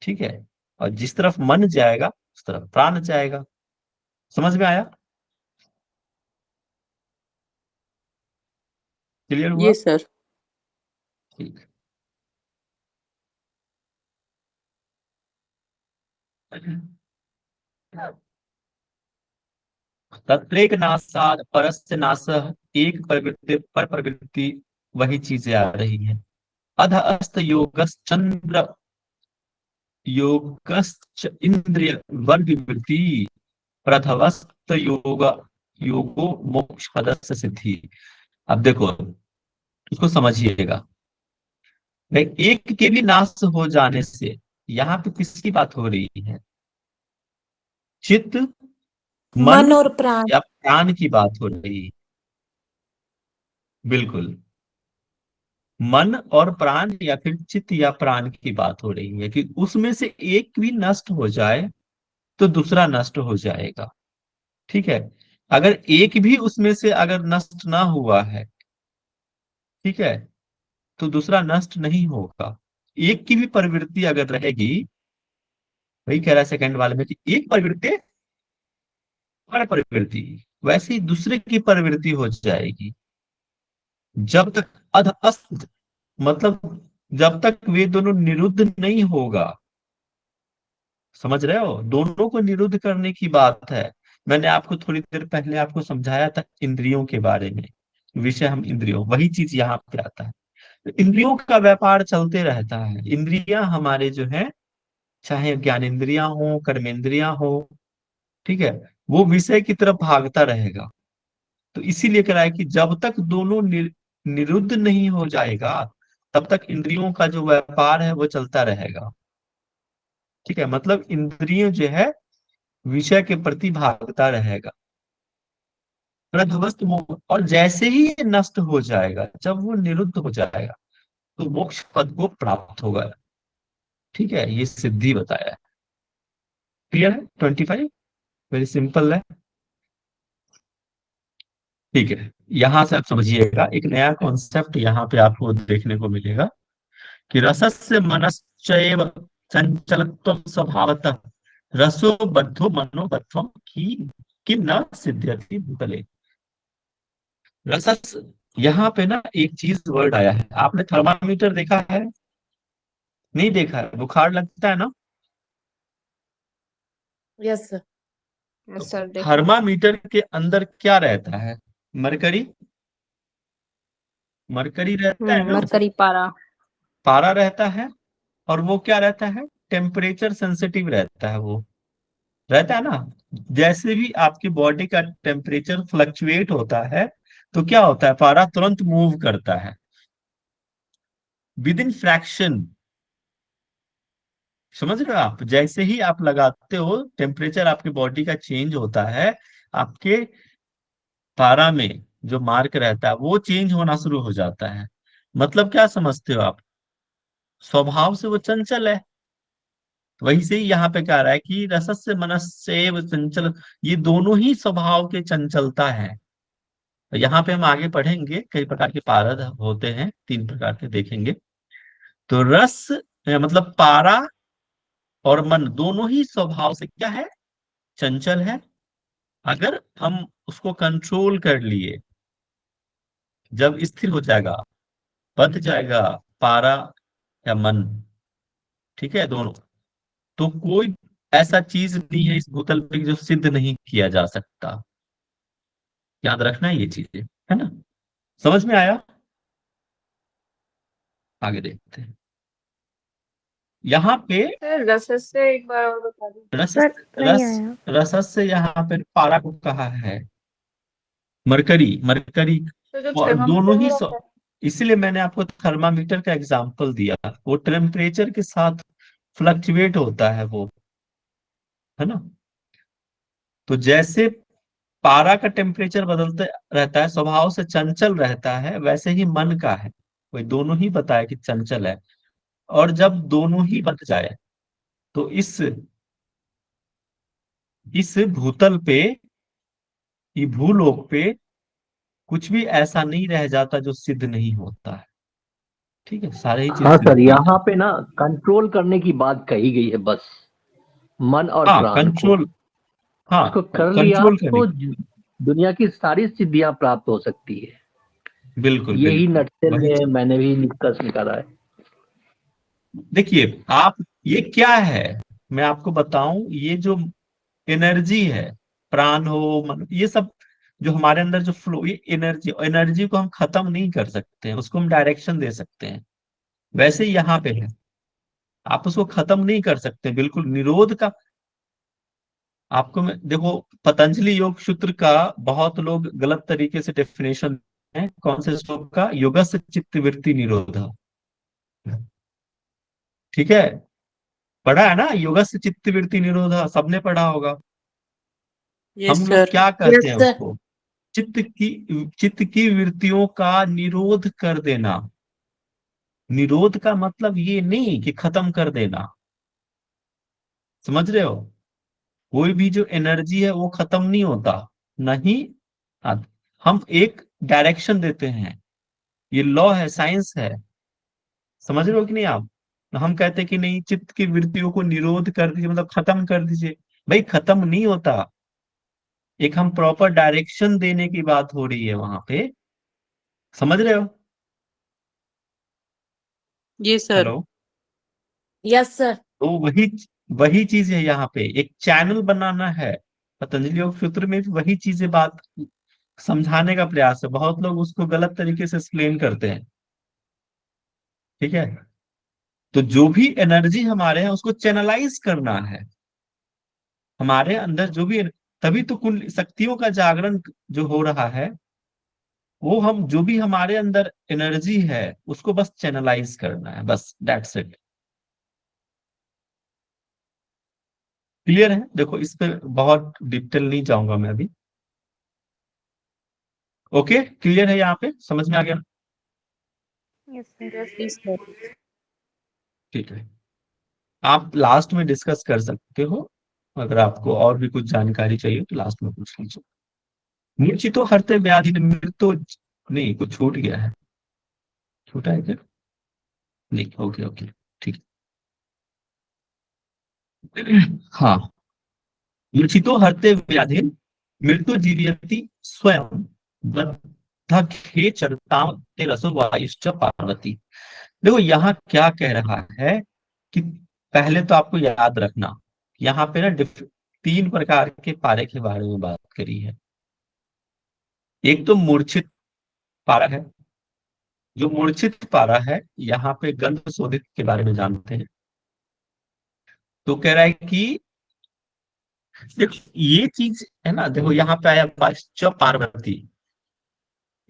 ठीक है। और जिस तरफ मन जाएगा उस तरफ प्राण जाएगा। समझ में आया, क्लियर हुआ? ये सर ठीक। तत्रेक नासाद परस्य नासः, एक प्रवृत्ति पर प्रवृत्ति वही चीजें आ रही है। अध अस्त योगश्चंद्र योगश्च इंद्रिय वर्गवृत्ति प्रथवस्त योगो मोक्ष पदस्य सिद्धि। अब देखो इसको समझिएगा, भाई एक के भी नाश हो जाने से यहाँ पे किसकी बात हो रही है, चित्त, मन मन और प्राण। या प्राण की बात हो रही है। बिल्कुल, मन और प्राण या फिर चित्त या प्राण की बात हो रही है कि उसमें से एक भी नष्ट हो जाए तो दूसरा नष्ट हो जाएगा, ठीक है। अगर एक भी उसमें से अगर नष्ट ना हुआ है, ठीक है, तो दूसरा नष्ट नहीं होगा। एक की भी प्रवृत्ति अगर रहेगी, वही कह रहा है सेकंड वाले में कि एक प्रवृत्ति पर प्रवृत्ति, वैसे ही दूसरे की प्रवृत्ति हो जाएगी। जब तक अध अस्त, मतलब जब तक वे दोनों निरुद्ध नहीं होगा, समझ रहे हो, दोनों को निरुद्ध करने की बात है। मैंने आपको थोड़ी देर पहले आपको समझाया था इंद्रियों के बारे में, विषय हम इंद्रियों, वही चीज यहाँ पे आता है। तो इंद्रियों का व्यापार चलते रहता है। इंद्रियां हमारे जो है, चाहे ज्ञानेंद्रियां हो, कर्मेंद्रियां हो, ठीक है, वो विषय की तरफ भागता रहेगा। तो इसीलिए कह रहा है कि जब तक दोनों निरुद्ध नहीं हो जाएगा, तब तक इंद्रियों का जो व्यापार है वो चलता रहेगा। ठीक है, मतलब इंद्रिय जो है विषय के प्रति भागता रहेगा। प्रध्वस्त मोह, और जैसे ही ये नष्ट हो जाएगा, जब वो निरुद्ध हो जाएगा, तो मोक्ष पद को प्राप्त होगा। ठीक है, ये सिद्धि बताया है। क्लियर है? 25 वेरी सिंपल है। ठीक है, यहां से आप समझिएगा, एक नया कॉन्सेप्ट यहाँ पे आपको देखने को मिलेगा कि रसस्य मनश्चैव चंचलत्वं स्वभावतः रसो बद्धो मनोबद्धम की किम न सिद्ध्यति भूतले। रसस, यहाँ पे ना एक चीज वर्ड आया है, आपने थर्मामीटर देखा है? नहीं देखा है? बुखार लगता है ना, यस सर। यस सर, देखा। थर्मामीटर के अंदर क्या रहता है? मरकरी, मरकरी रहता है ना, मरकरी पारा। पारा रहता है। और वो क्या रहता है? टेम्परेचर सेंसिटिव रहता है, वो रहता है ना। जैसे भी आपकी बॉडी का टेम्परेचर फ्लक्चुएट होता है, तो क्या होता है? पारा तुरंत मूव करता है विद इन फ्रैक्शन। समझ रहे हो आप? जैसे ही आप लगाते हो, टेम्परेचर आपकी बॉडी का चेंज होता है, आपके पारा में जो मार्क रहता है वो चेंज होना शुरू हो जाता है। मतलब क्या समझते हो आप? स्वभाव से वो चंचल है। वही से ही यहाँ पे कह रहा है कि रसस्य मनस्सेव चंचल, ये दोनों ही स्वभाव के चंचलता है। यहाँ पे हम आगे पढ़ेंगे, कई प्रकार के पारद होते हैं, 3 प्रकार के देखेंगे। तो रस मतलब पारा और मन दोनों ही स्वभाव से क्या है? चंचल है। अगर हम उसको कंट्रोल कर लिए, जब स्थिर हो जाएगा, बंध जाएगा पारा या मन, ठीक है, दोनों, तो कोई ऐसा चीज नहीं है इस भूतल पे जो सिद्ध नहीं किया जा सकता। याद रखना है ये चीजें, है ना? समझ में आया? आगे देखते हैं। यहाँ पे सर रसस से एक बार और बता दीजिए। रस सर नहीं रस आया। रसस से यहाँ पे पारा को कहा है मरकरी, मरकरी। तो जो और थर्मामीटर दोनों में ही रहता है। इसलिए मैंने आपको थर्मामीटर का एग्जांपल दिया, वो टेम्परेचर के साथ फ्लक्चुएट होता है वो, है ना। तो जैसे पारा का टेम्परेचर बदलते रहता है, स्वभाव से चंचल रहता है, वैसे ही मन का है, वही दोनों ही बताया कि चंचल है। और जब दोनों ही बन जाए, तो इस भूतल पे, ये भूलोक पे कुछ भी ऐसा नहीं रह जाता जो सिद्ध नहीं होता है। ठीक है, सारे ही चीज हाँ सिद्ध सर, हो यहाँ जाते पे ना कंट्रोल करने की बात कही गई है बस, मन और हैं। हाँ, प्राण को। कंट्रोल, हाँ, इसको कर लिया कंट्रोल करने तो की, दुनिया की सारी सिद्धियां प्राप्त हो सकती है। बिल्कुल यही बिल्कुल नटसेल वही में चीज। मैंने भी निष्कर्ष निकाला है। देखिए आप, ये क्या है, मैं आपको बताऊं, ये जो एनर्जी है, प्राण हो, मन, ये सब जो हमारे अंदर जो फ्लो, ये एनर्जी, एनर्जी को हम खत्म नहीं कर सकते हैं, उसको हम डायरेक्शन दे सकते हैं। वैसे ही यहाँ पे है, आप उसको खत्म नहीं कर सकते, बिल्कुल निरोध का। आपको मैं देखो, पतंजलि योग सूत्र का बहुत लोग गलत तरीके से डेफिनेशन है, कौन से श्लोक का? योगस्य चित्तवृत्ति निरोध। ठीक है, पढ़ा है ना योगस्य चित्तवृत्ति निरोध? सबने पढ़ा होगा। यस हम लोग सर। क्या कहते यस हैं सर। उसको? चित्त की वृत्तियों का निरोध कर देना। निरोध का मतलब ये नहीं कि खत्म कर देना, समझ रहे हो? कोई भी जो एनर्जी है वो खत्म नहीं होता, नहीं। हाँ, हम एक डायरेक्शन देते हैं, ये लॉ है, साइंस है। समझ रहे हो कि नहीं आप? हम कहते हैं कि नहीं, चित्त की वृत्तियों को निरोध कर दीजिए, मतलब खत्म कर दीजिए। भाई खत्म नहीं होता, एक हम प्रॉपर डायरेक्शन देने की बात हो रही है वहां पे। समझ रहे हो? जी सर। हेलो। Yes sir. तो वही वही चीज है, यहाँ पे एक चैनल बनाना है, पतंजलि योग सूत्र में भी वही चीजें बात समझाने का प्रयास है। बहुत लोग उसको गलत तरीके से एक्सप्लेन करते हैं। ठीक है, तो जो भी एनर्जी हमारे हैं उसको चैनलाइज करना है हमारे अंदर, जो भी, तभी तो कुल शक्तियों का जागरण जो हो रहा है, वो हम जो भी हमारे अंदर एनर्जी है उसको बस चैनलाइज करना है, बस दैट्स इट। क्लियर है? देखो इस पे बहुत डिटेल नहीं जाऊंगा मैं अभी। ओके, क्लियर है? यहाँ पे समझ में आ गया? Yes sir. Yes sir. ठीक है, आप लास्ट में डिस्कस कर सकते हो, अगर आपको और भी कुछ जानकारी चाहिए तो लास्ट में पूछ लीजिए। मूर्छितो हरते व्याधि मृत्यु, नहीं कुछ छूट गया है, छूटा है क्या? नहीं, ओके ओके, ठीक है। हाँ, मूर्छितो हरते व्याधि मृत्यु जीवयति स्वयं बद्धखे चरताम तेरसो वायुश्च पार्वती। देखो यहाँ क्या कह रहा है कि पहले तो आपको याद रखना, यहाँ पे ना तीन प्रकार के पारे के बारे में बात करी है। एक तो मूर्छित पारा है। जो मूर्छित पारा है, यहाँ पे गंध शोधित के बारे में जानते हैं। तो कह रहा है कि देखो ये चीज है ना, देखो यहाँ पे आया वायुश्च पार्वती,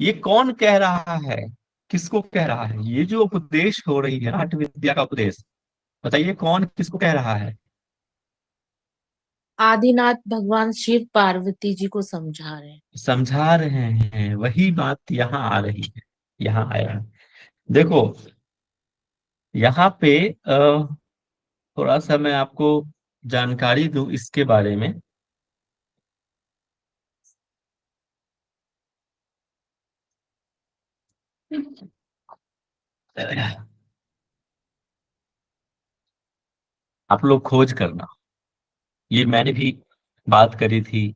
ये कौन कह रहा है? किसको कह रहा है? ये जो उपदेश हो रही है हठ विद्या का उपदेश, बताइए कौन किसको कह रहा है? आदिनाथ भगवान शिव पार्वती जी को समझा रहे हैं। समझा रहे हैं, वही बात यहाँ आ रही है, यहाँ आया है। देखो यहाँ पे थोड़ा सा मैं आपको जानकारी दूं इसके बारे में। आप लोग खोज करना, ये मैंने भी बात करी थी।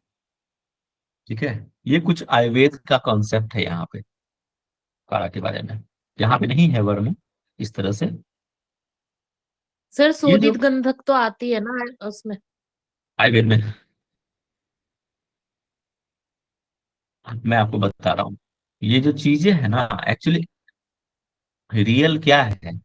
ठीक है, ये कुछ आयुर्वेद का कॉन्सेप्ट है यहाँ पे, काढ़ा के बारे में, यहाँ पे नहीं है वर्ड में इस तरह से। सर ये जो शोधित गंधक तो आती है ना उसमें। आयुर्वेद में, मैं आपको बता रहा हूँ, ये जो चीजें है ना एक्चुअली रियल क्या है।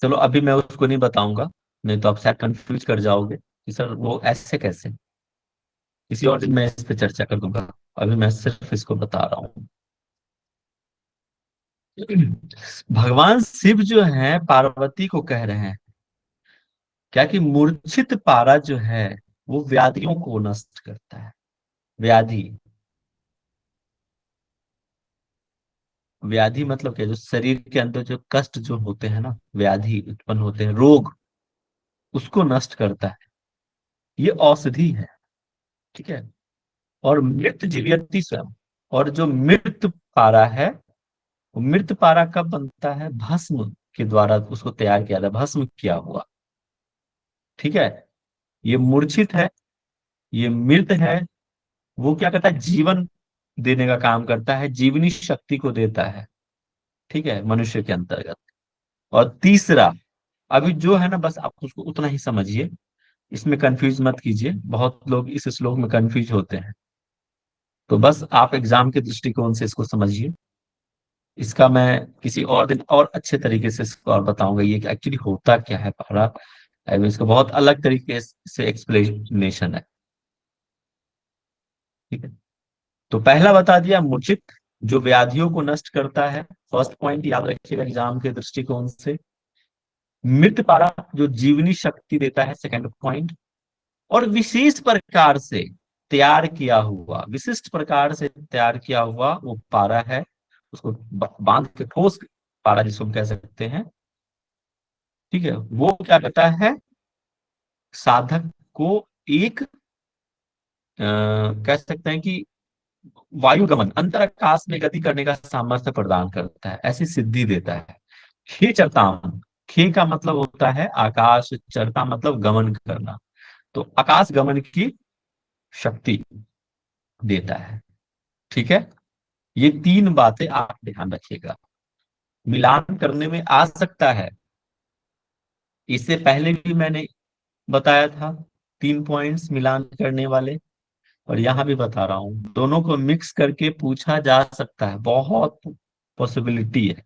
चलो अभी मैं उसको नहीं बताऊंगा, नहीं तो आप शायद कंफ्यूज कर जाओगे कि सर वो ऐसे कैसे। किसी और दिन मैं इस पे चर्चा कर दूंगा, अभी मैं सिर्फ इसको बता रहा हूँ। भगवान शिव जो है पार्वती को कह रहे हैं क्या कि मूर्छित पारा जो है वो व्याधियों को नष्ट करता है। व्याधि, व्याधि मतलब क्या? जो शरीर के अंदर जो कष्ट जो होते हैं ना, व्याधि उत्पन्न होते हैं, रोग, उसको नष्ट करता है। ये औषधि है। ठीक है, और मृत जीवयति स्वयं, और जो मृत पारा है, वो मृत पारा कब बनता है? भस्म के द्वारा उसको तैयार किया था, भस्म किया हुआ। ठीक है, ये मूर्छित है, ये मृत है, वो क्या करता है? जीवन देने का काम करता है, जीवनी शक्ति को देता है। ठीक है, मनुष्य के अंतर्गत। और तीसरा, अभी जो है ना बस आप उसको उतना ही समझिए, इसमें कंफ्यूज मत कीजिए, बहुत लोग इस श्लोक में कंफ्यूज होते हैं। तो बस आप एग्जाम के दृष्टिकोण से इसको समझिए। इसका मैं किसी और दिन और अच्छे तरीके से इसको और बताऊंगा ये कि एक्चुअली होता क्या है पारा। इसका बहुत अलग तरीके से एक्सप्लेनेशन है। ठीक है, तो पहला बता दिया मूर्छित, जो व्याधियों को नष्ट करता है, फर्स्ट पॉइंट याद रखिएगा एग्जाम के दृष्टिकोण से। मृत पारा जो जीवनी शक्ति देता है, सेकंड पॉइंट। और विशेष प्रकार से तैयार किया हुआ, विशिष्ट प्रकार से तैयार किया हुआ वो पारा है, उसको बांध के ठोस पारा जिसको हम कह सकते हैं। ठीक है, वो क्या करता है? साधक को एक कह सकते हैं कि वायुगमन, अंतराकाश में गति करने का सामर्थ्य प्रदान करता है, ऐसी सिद्धि देता है। खे चरताम, खे का मतलब होता है आकाश, चरता मतलब गमन करना, तो आकाश गमन की शक्ति देता है। ठीक है, ये तीन बातें आप ध्यान रखिएगा। मिलान करने में आ सकता है। इससे पहले भी मैंने बताया था 3 पॉइंट्स मिलान करने वाले, और यहाँ भी बता रहा हूँ, दोनों को मिक्स करके पूछा जा सकता है, बहुत पॉसिबिलिटी है।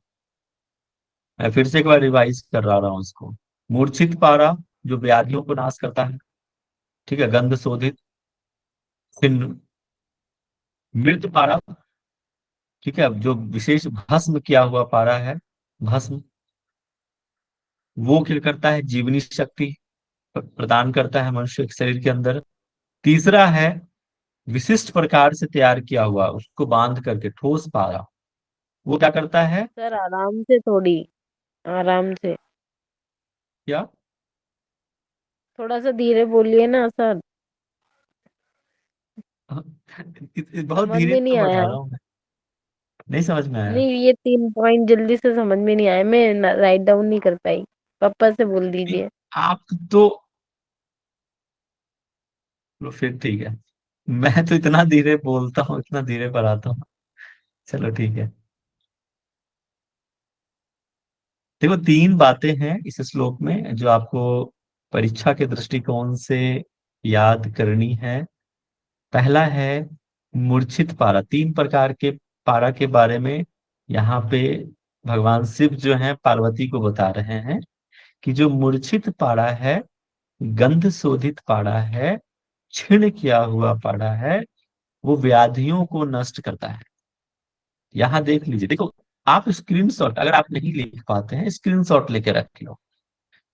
मैं फिर से एक बार रिवाइज कर रहा हूँ इसको। मूर्छित पारा जो व्याधियों को नाश करता है, ठीक है, गंध शोधित। फिर मृत पारा, ठीक है, जो विशेष भस्म किया हुआ पारा है, भस्म, वो क्या करता है, जीवनी शक्ति प्रदान करता है मनुष्य के शरीर के अंदर। तीसरा है विशिष्ट प्रकार से तैयार किया हुआ, उसको बांध करके ठोस पारा, वो क्या करता है, सर आराम से थोड़ी, आराम से, क्या थोड़ा सा धीरे बोलिए ना सर, बहुत समझ धीरे में नहीं तो आया। बता रहा हूँ मैं, नहीं समझ में आया। नहीं, ये 3 पॉइंट जल्दी से समझ में नहीं आए, मैं राइट डाउन नहीं कर पाई। पापा से बोल दीजिए। आप तो लो, फिर ठीक है, मैं तो इतना धीरे बोलता हूँ, इतना धीरे पढ़ाता हूँ। चलो ठीक है। देखो 3 बातें हैं इस श्लोक में जो आपको परीक्षा के दृष्टिकोण से याद करनी है। पहला है मूर्छित पारा। 3 प्रकार के पारा के बारे में यहाँ पे भगवान शिव जो है पार्वती को बता रहे हैं कि जो मूर्छित पारा है, गंध शोधित पारा है, क्षीण किया हुआ पारा है, वो व्याधियों को नष्ट करता है। यहाँ देख लीजिए, देखो आप स्क्रीनशॉट, अगर आप नहीं लिख पाते हैं स्क्रीनशॉट लेके रख लो,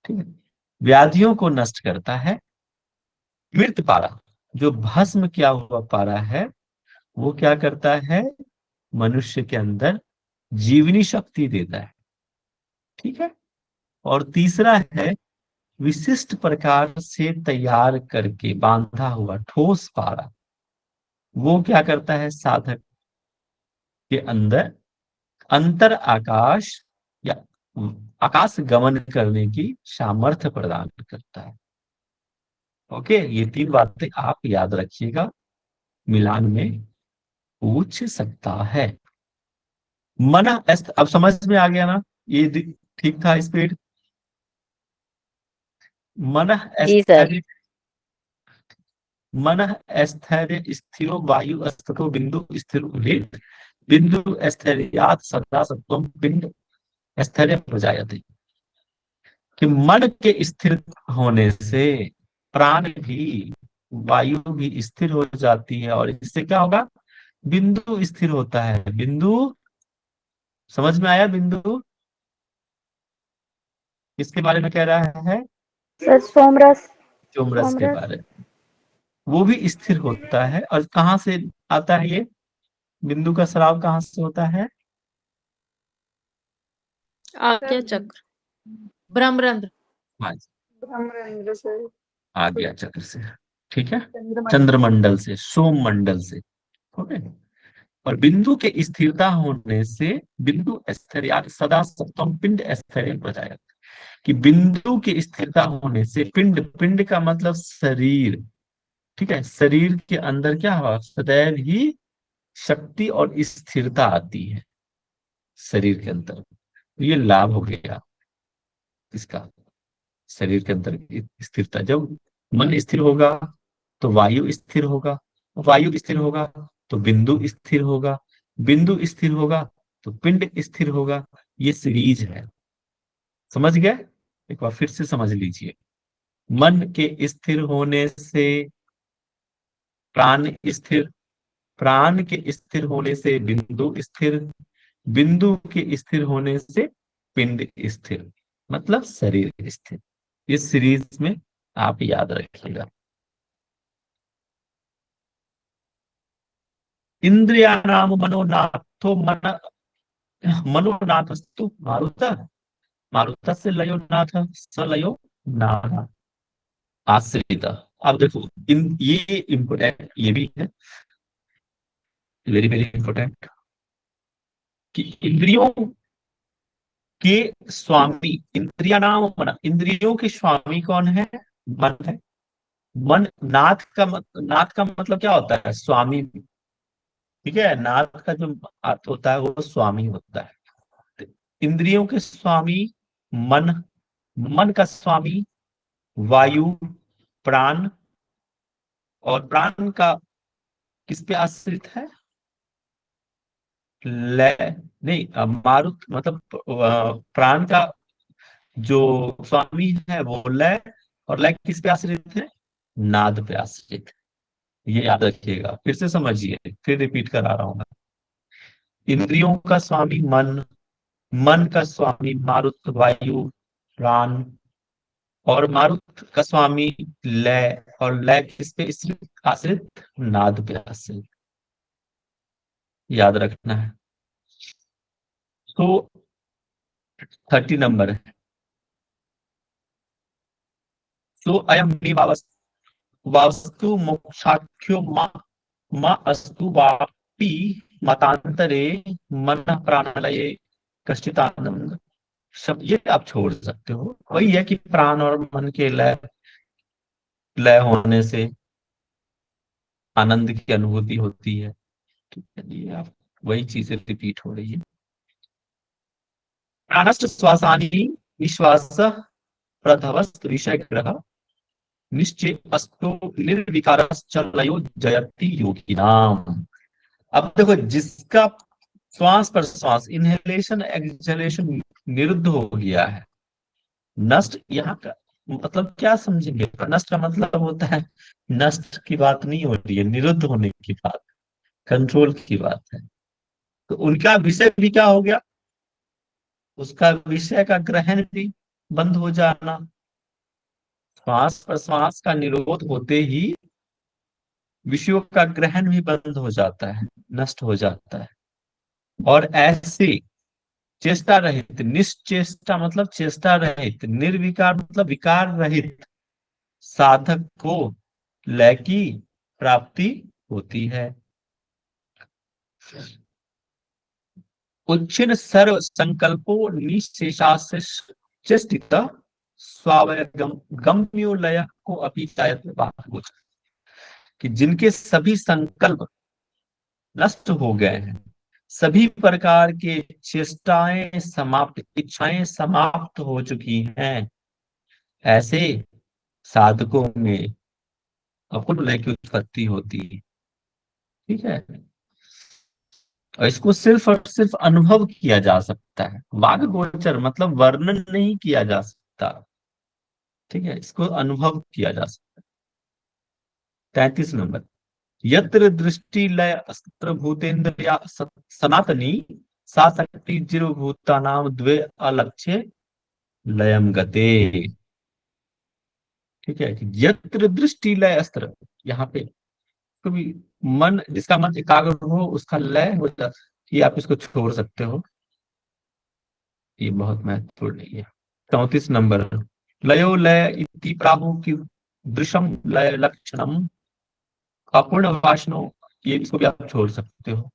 ठीक है। व्याधियों को नष्ट करता है। मृत पारा जो भस्म किया हुआ पारा है, वो क्या करता है, मनुष्य के अंदर जीवनी शक्ति देता है, ठीक है। और तीसरा है विशिष्ट प्रकार से तैयार करके बांधा हुआ ठोस पारा, वो क्या करता है, साधक के अंदर अंतर आकाश या आकाश गमन करने की सामर्थ्य प्रदान करता है। ओके, ये 3 बातें आप याद रखिएगा, मिलान में पूछ सकता है। मन अब समझ में आ गया ना, ये ठीक था स्पीड। मन जी सर। स्थैर्य, मन स्थैर्य स्थिरो वायु स्थिरो बिंदु स्थिर बिंदु स्थैर्यात् सदा सत्वम पिंड स्थैर्य प्रजायते। कि मन के स्थिर होने से प्राण भी, वायु भी स्थिर हो जाती है, और इससे क्या होगा, बिंदु स्थिर होता है। बिंदु समझ में आया, बिंदु किसके बारे में कह रहा है, सर सोमरस। चोमरस के सोमरस। बारे में। वो भी स्थिर होता है, और कहाँ से आता है ये बिंदु का स्राव, कहाँ से होता है, आज्ञा चक्र, ब्रह्मरंध्र। हाँ, ब्रह्मरंध्र से। आज्ञा चक्र से, ठीक है, चंद्रमंडल। चंद्रमंडल से, सोम मंडल से, ओके। और बिंदु के स्थिरता होने से बिंदु स्थैर्य सदा सत्वम पिंड स्थैर्य प्रजायते। कि बिंदु की स्थिरता होने से पिंड, पिंड का मतलब शरीर, ठीक है, शरीर के अंदर क्या हुआ, सदैव ही शक्ति और स्थिरता आती है शरीर के अंदर। तो ये लाभ हो गया इसका, शरीर के अंदर की स्थिरता। जब मन स्थिर होगा तो वायु स्थिर होगा, वायु स्थिर होगा तो बिंदु स्थिर होगा, बिंदु स्थिर होगा तो पिंड स्थिर होगा। ये सीरीज है, समझ गए। एक बार फिर से समझ लीजिए। मन के स्थिर होने से प्राण स्थिर, प्राण के स्थिर होने से बिंदु स्थिर, बिंदु के स्थिर होने से पिंड स्थिर, मतलब शरीर स्थिर। इस सीरीज में आप याद रखिएगा। इंद्रियाणाम मनोनाथो मन, मनोनाथस्तु मारुत, मारुत से लयो नाथ स लयो नाथ आश्रित। अब देखो ये इंपोर्टेंट, ये भी है वेरी वेरी इंपोर्टेंट, कि इंद्रियों के स्वामी, इंद्रिया नाम मन, इंद्रियों के स्वामी कौन है, मन है। मन नाथ का नाथ का मतलब क्या होता है, स्वामी, ठीक है। नाथ का जो अर्थ होता है वो स्वामी होता है। इंद्रियों के स्वामी मन, मन का स्वामी वायु, प्राण, और प्राण का किस पे आश्रित है? लय नहीं, मारुत मतलब प्राण का जो स्वामी है वो लय, और लय किस पे आश्रित है? नाद पे आश्रित है। ये याद रखिएगा, फिर से समझिए, फिर रिपीट करा रहा हूं मैं। इंद्रियों का स्वामी मन, मन का स्वामी मारुत वायु प्राण, और मारुत का स्वामी लय, और लय किस पे आश्रित? नाद पे आश्रित। याद रखना है। तो 30 नंबर है। तो अयम वास्तु मोक्षाख्यो मा अस्तु वापि मतांतरे मन प्राणलये कश्चिदानंद। शब्द ये आप छोड़ सकते हो, वही है कि प्राण और मन के लय लय होने से आनंद की अनुभूति होती है। ठीक है, ये आप वही चीजें रिपीट हो रही है। प्राणस्थ श्वासानि विश्वास प्रधवस्त विषय ग्रह निश्चय अस्तो निर्विकारश्चलयो जयति योगिनाम। अब देखो, जिसका श्वास पर श्वास इनहेलेशन एक्सहेलेशन निरुद्ध हो गया है, नष्ट यहाँ का मतलब क्या समझेंगे? नष्ट का मतलब होता है नष्ट की बात नहीं हो रही है, निरुद्ध होने की बात, कंट्रोल की बात है। तो उनका विषय भी क्या हो गया? उसका विषय का ग्रहण भी बंद हो जाना। श्वास प्रश्वास का निरोध होते ही विषयों का ग्रहण भी बंद हो जाता है, नष्ट हो जाता है। और ऐसे चेष्टा रहित, निश्चेष्टा मतलब चेष्टा रहित, निर्विकार मतलब विकार रहित साधक को लय की प्राप्ति होती है। उच्छिन्न सर्व संकल्पो निशेषास्य चेष्टित स्वावयगम्यो लय को अपि चायत बात, कि जिनके सभी संकल्प नष्ट हो गए हैं, सभी प्रकार के चेष्टाएं समाप्त, इच्छाएं समाप्त हो चुकी हैं, ऐसे साधकों में अपूर्ण लय की उत्पत्ति होती है। ठीक है, और इसको सिर्फ और सिर्फ अनुभव किया जा सकता है, वाग गोचर मतलब वर्णन नहीं किया जा सकता। ठीक है, इसको अनुभव किया जा सकता है। 33 नंबर, यत्र दृष्टि लय अस्त्र भूतेन्द्रिया सनातनी सा शक्ति जीवभूता नाम द्वे अलक्ष्य लयम गते। ठीक है, यत्र दृष्टि लय अस्त्र, यहाँ पे कभी मन, जिसका मन एकाग्र हो उसका लय हो जाता, ये आप इसको छोड़ सकते हो, ये बहुत महत्वपूर्ण नहीं है। 34 नंबर, लयो लय इति प्राहु की दृशम लय लक्षणम अपूर्ण वासनो, ये इसको भी आप छोड़ सकते हो।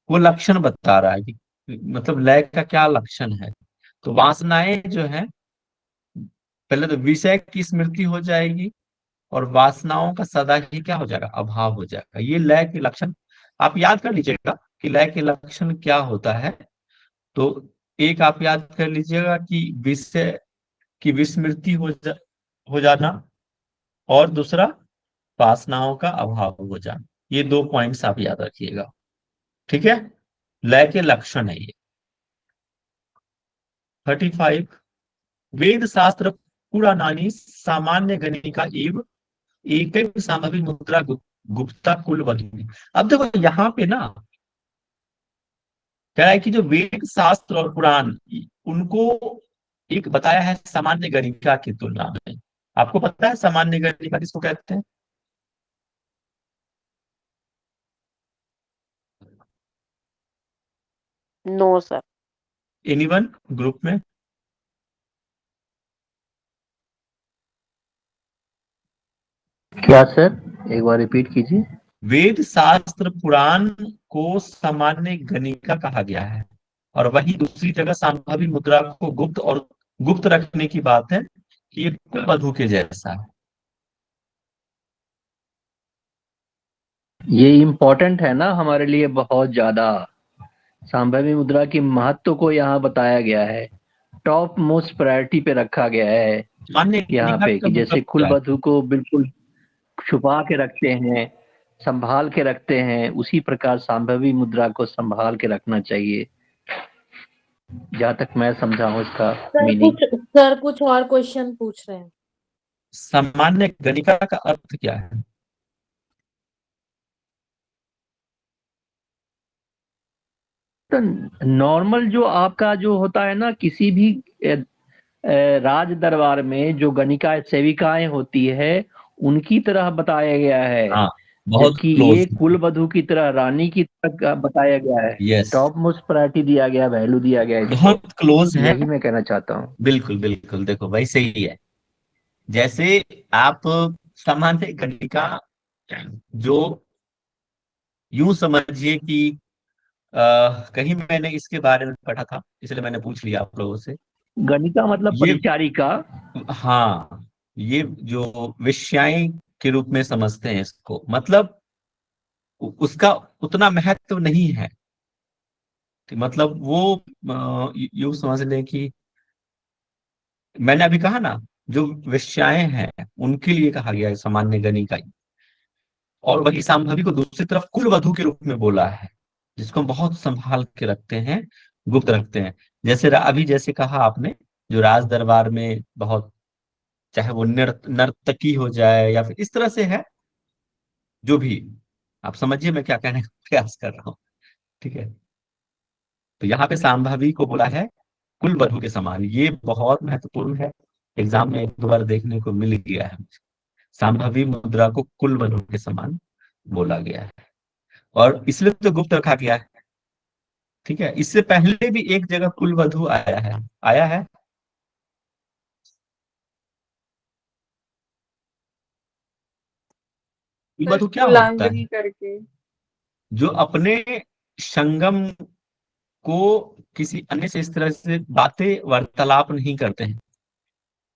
वो लक्षण बता रहा है कि मतलब लय का क्या लक्षण है। तो वासनाएं जो है, पहले तो विषय की स्मृति हो जाएगी, और वासनाओं का सदा ही क्या हो जाएगा? अभाव हो जाएगा। ये लय के लक्षण आप याद कर लीजिएगा कि लय के लक्षण क्या होता है। तो एक आप याद कर लीजिएगा कि विषय की विस्मृति हो जाना, और दूसरा वासनाओं का अभाव हो जाना। ये 2 पॉइंट्स आप याद रखिएगा। ठीक है, लय के लक्षण है ये। 35, वेद शास्त्र पुराणानी सामान्य गणिका एवं एक सामग्री मुद्रा गुप्ता कुल बनी। अब देखो यहाँ पे ना कह रहा है कि जो वेद शास्त्र और पुराण, उनको एक बताया है सामान्य गणिका की तुलना में। आपको पता है सामान्य गणिका किसको कहते हैं? No sir. एनीवन ग्रुप में? क्या सर, एक बार रिपीट कीजिए। वेद शास्त्र पुराण को सामान्य गणिका कहा गया है, और वही दूसरी जगह संभावी मुद्रा को गुप्त रखने की बात है कि ये कुल वधु के जैसा है। ये इम्पोर्टेंट है ना हमारे लिए बहुत ज्यादा, संभावी मुद्रा की महत्व को यहाँ बताया गया है, टॉप मोस्ट प्रायोरिटी पे रखा गया है मान्य यहाँ गणिका पे, का कि जैसे मतलब कुल क्या है? वधु को बिल्कुल छुपा के रखते हैं, संभाल के रखते हैं, उसी प्रकार संभावी मुद्रा को संभाल के रखना चाहिए, जहाँ तक मैं समझा हूँ इसका मीनिंग। सर कुछ और क्वेश्चन पूछ रहे हैं। सामान्य गणिका का अर्थ क्या है? तो नॉर्मल जो आपका जो होता है ना, किसी भी राज दरबार में जो गणिका सेविकाएं होती है, उनकी तरह बताया गया है, हाँ, बहुत जबकि ये क्लोज। कुल वधु की तरह, रानी की तरह बताया गया है, यस, टॉप मोस्ट प्रायोरिटी दिया गया, वैल्यू दिया गया इसको। बहुत क्लोज है। यही मैं कहना चाहता हूँ। बिल्कुल बिल्कुल, देखो भाई सही है। जैसे आप सामान्य गणिका, जो यूं समझिए कि कहीं मैंने इसके बारे में पढ़ा था, इसलिए मैंने पूछ लिया आप लोगों से। गणिका मतलब ये, परिचारिका। हाँ, ये जो वेश्याएं के रूप में समझते हैं इसको, मतलब उसका उतना महत्व नहीं है। मतलब वो यूं समझ लें कि मैंने अभी कहा ना, जो वेश्याएं हैं उनके लिए कहा गया है सामान्य गणिका। और वही संभावी को दूसरी तरफ कुल वधु के रूप में बोला है, जिसको हम बहुत संभाल के रखते हैं, गुप्त रखते हैं। जैसे अभी जैसे कहा आपने, जो राज दरबार में बहुत, चाहे वो नर्तकी हो जाए या फिर इस तरह से है, जो भी, आप समझिए मैं क्या कहने का प्रयास कर रहा हूँ। ठीक है, तो यहाँ पे संभावी को बोला है कुल वधु के समान। ये बहुत महत्वपूर्ण है, एग्जाम में एक दो बार देखने को मिल गया है। संभावी मुद्रा को कुल वधु के समान बोला गया है, और इसलिए तो गुप्त रखा गया है। ठीक है, इससे पहले भी एक जगह कुल वधु आया है, आया है। कुल सर वधु क्या होता कुलांगनी है? करके। जो अपने संगम को किसी अन्य से इस तरह से बातें वार्तालाप नहीं करते हैं,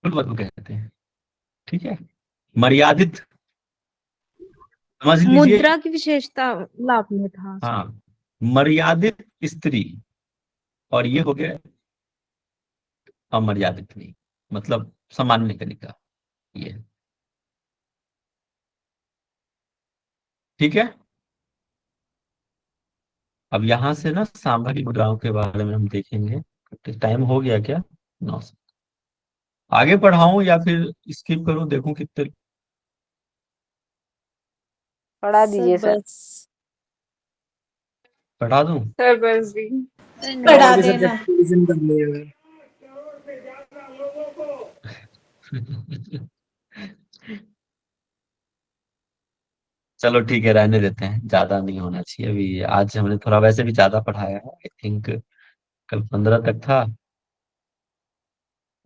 कुल वधु कहते हैं। ठीक है, मर्यादित, समझ लीजिए। मुद्रा की विशेषता लाभ में था। हाँ, मर्यादित स्त्री, और ये हो गया अमर्यादित नहीं, मतलब सामान्य कनिका, ये। ठीक है, अब यहां से ना सांभरी मुद्राओं के बारे में हम देखेंगे। टाइम हो गया क्या? 9 से आगे पढ़ाऊं या फिर स्किप करूं, देखूं कितने। पढ़ा सर दीजिए सर। बस पढ़ा दूं? सर बस भी। पढ़ा देना। चलो ठीक है, रहने देते हैं, ज्यादा नहीं होना चाहिए अभी। आज हमने थोड़ा वैसे भी ज्यादा पढ़ाया है, आई थिंक कल 15 तक था,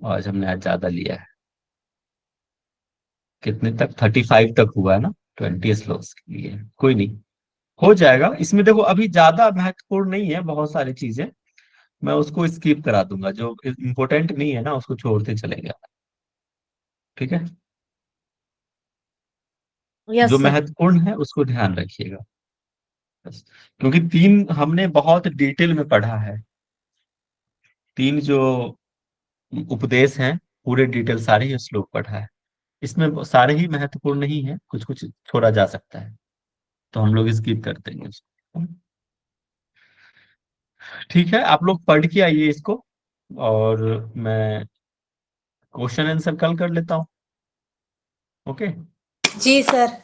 और आज ज्यादा लिया है। कितने तक? 35 तक हुआ है ना, 20 स्लोस के लिए। कोई नहीं, हो जाएगा। इसमें देखो अभी ज्यादा महत्वपूर्ण नहीं है, बहुत सारी चीजें मैं उसको स्किप करा दूंगा, जो इम्पोर्टेंट नहीं है ना उसको छोड़ते चलेंगे। ठीक है, जो यस सर। महत्वपूर्ण है उसको ध्यान रखिएगा बस। क्योंकि तीन हमने बहुत डिटेल में पढ़ा है, तीन जो उपदेश हैं, पूरे डिटेल सारे ही श्लोक पढ़ा है। इसमें सारे ही महत्वपूर्ण नहीं है, कुछ कुछ छोड़ा जा सकता है, तो हम लोग स्किप कर देंगे उसको। ठीक है, आप लोग पढ़ के आइए इसको, और मैं क्वेश्चन आंसर कल कर लेता हूँ। ओके। जी सर।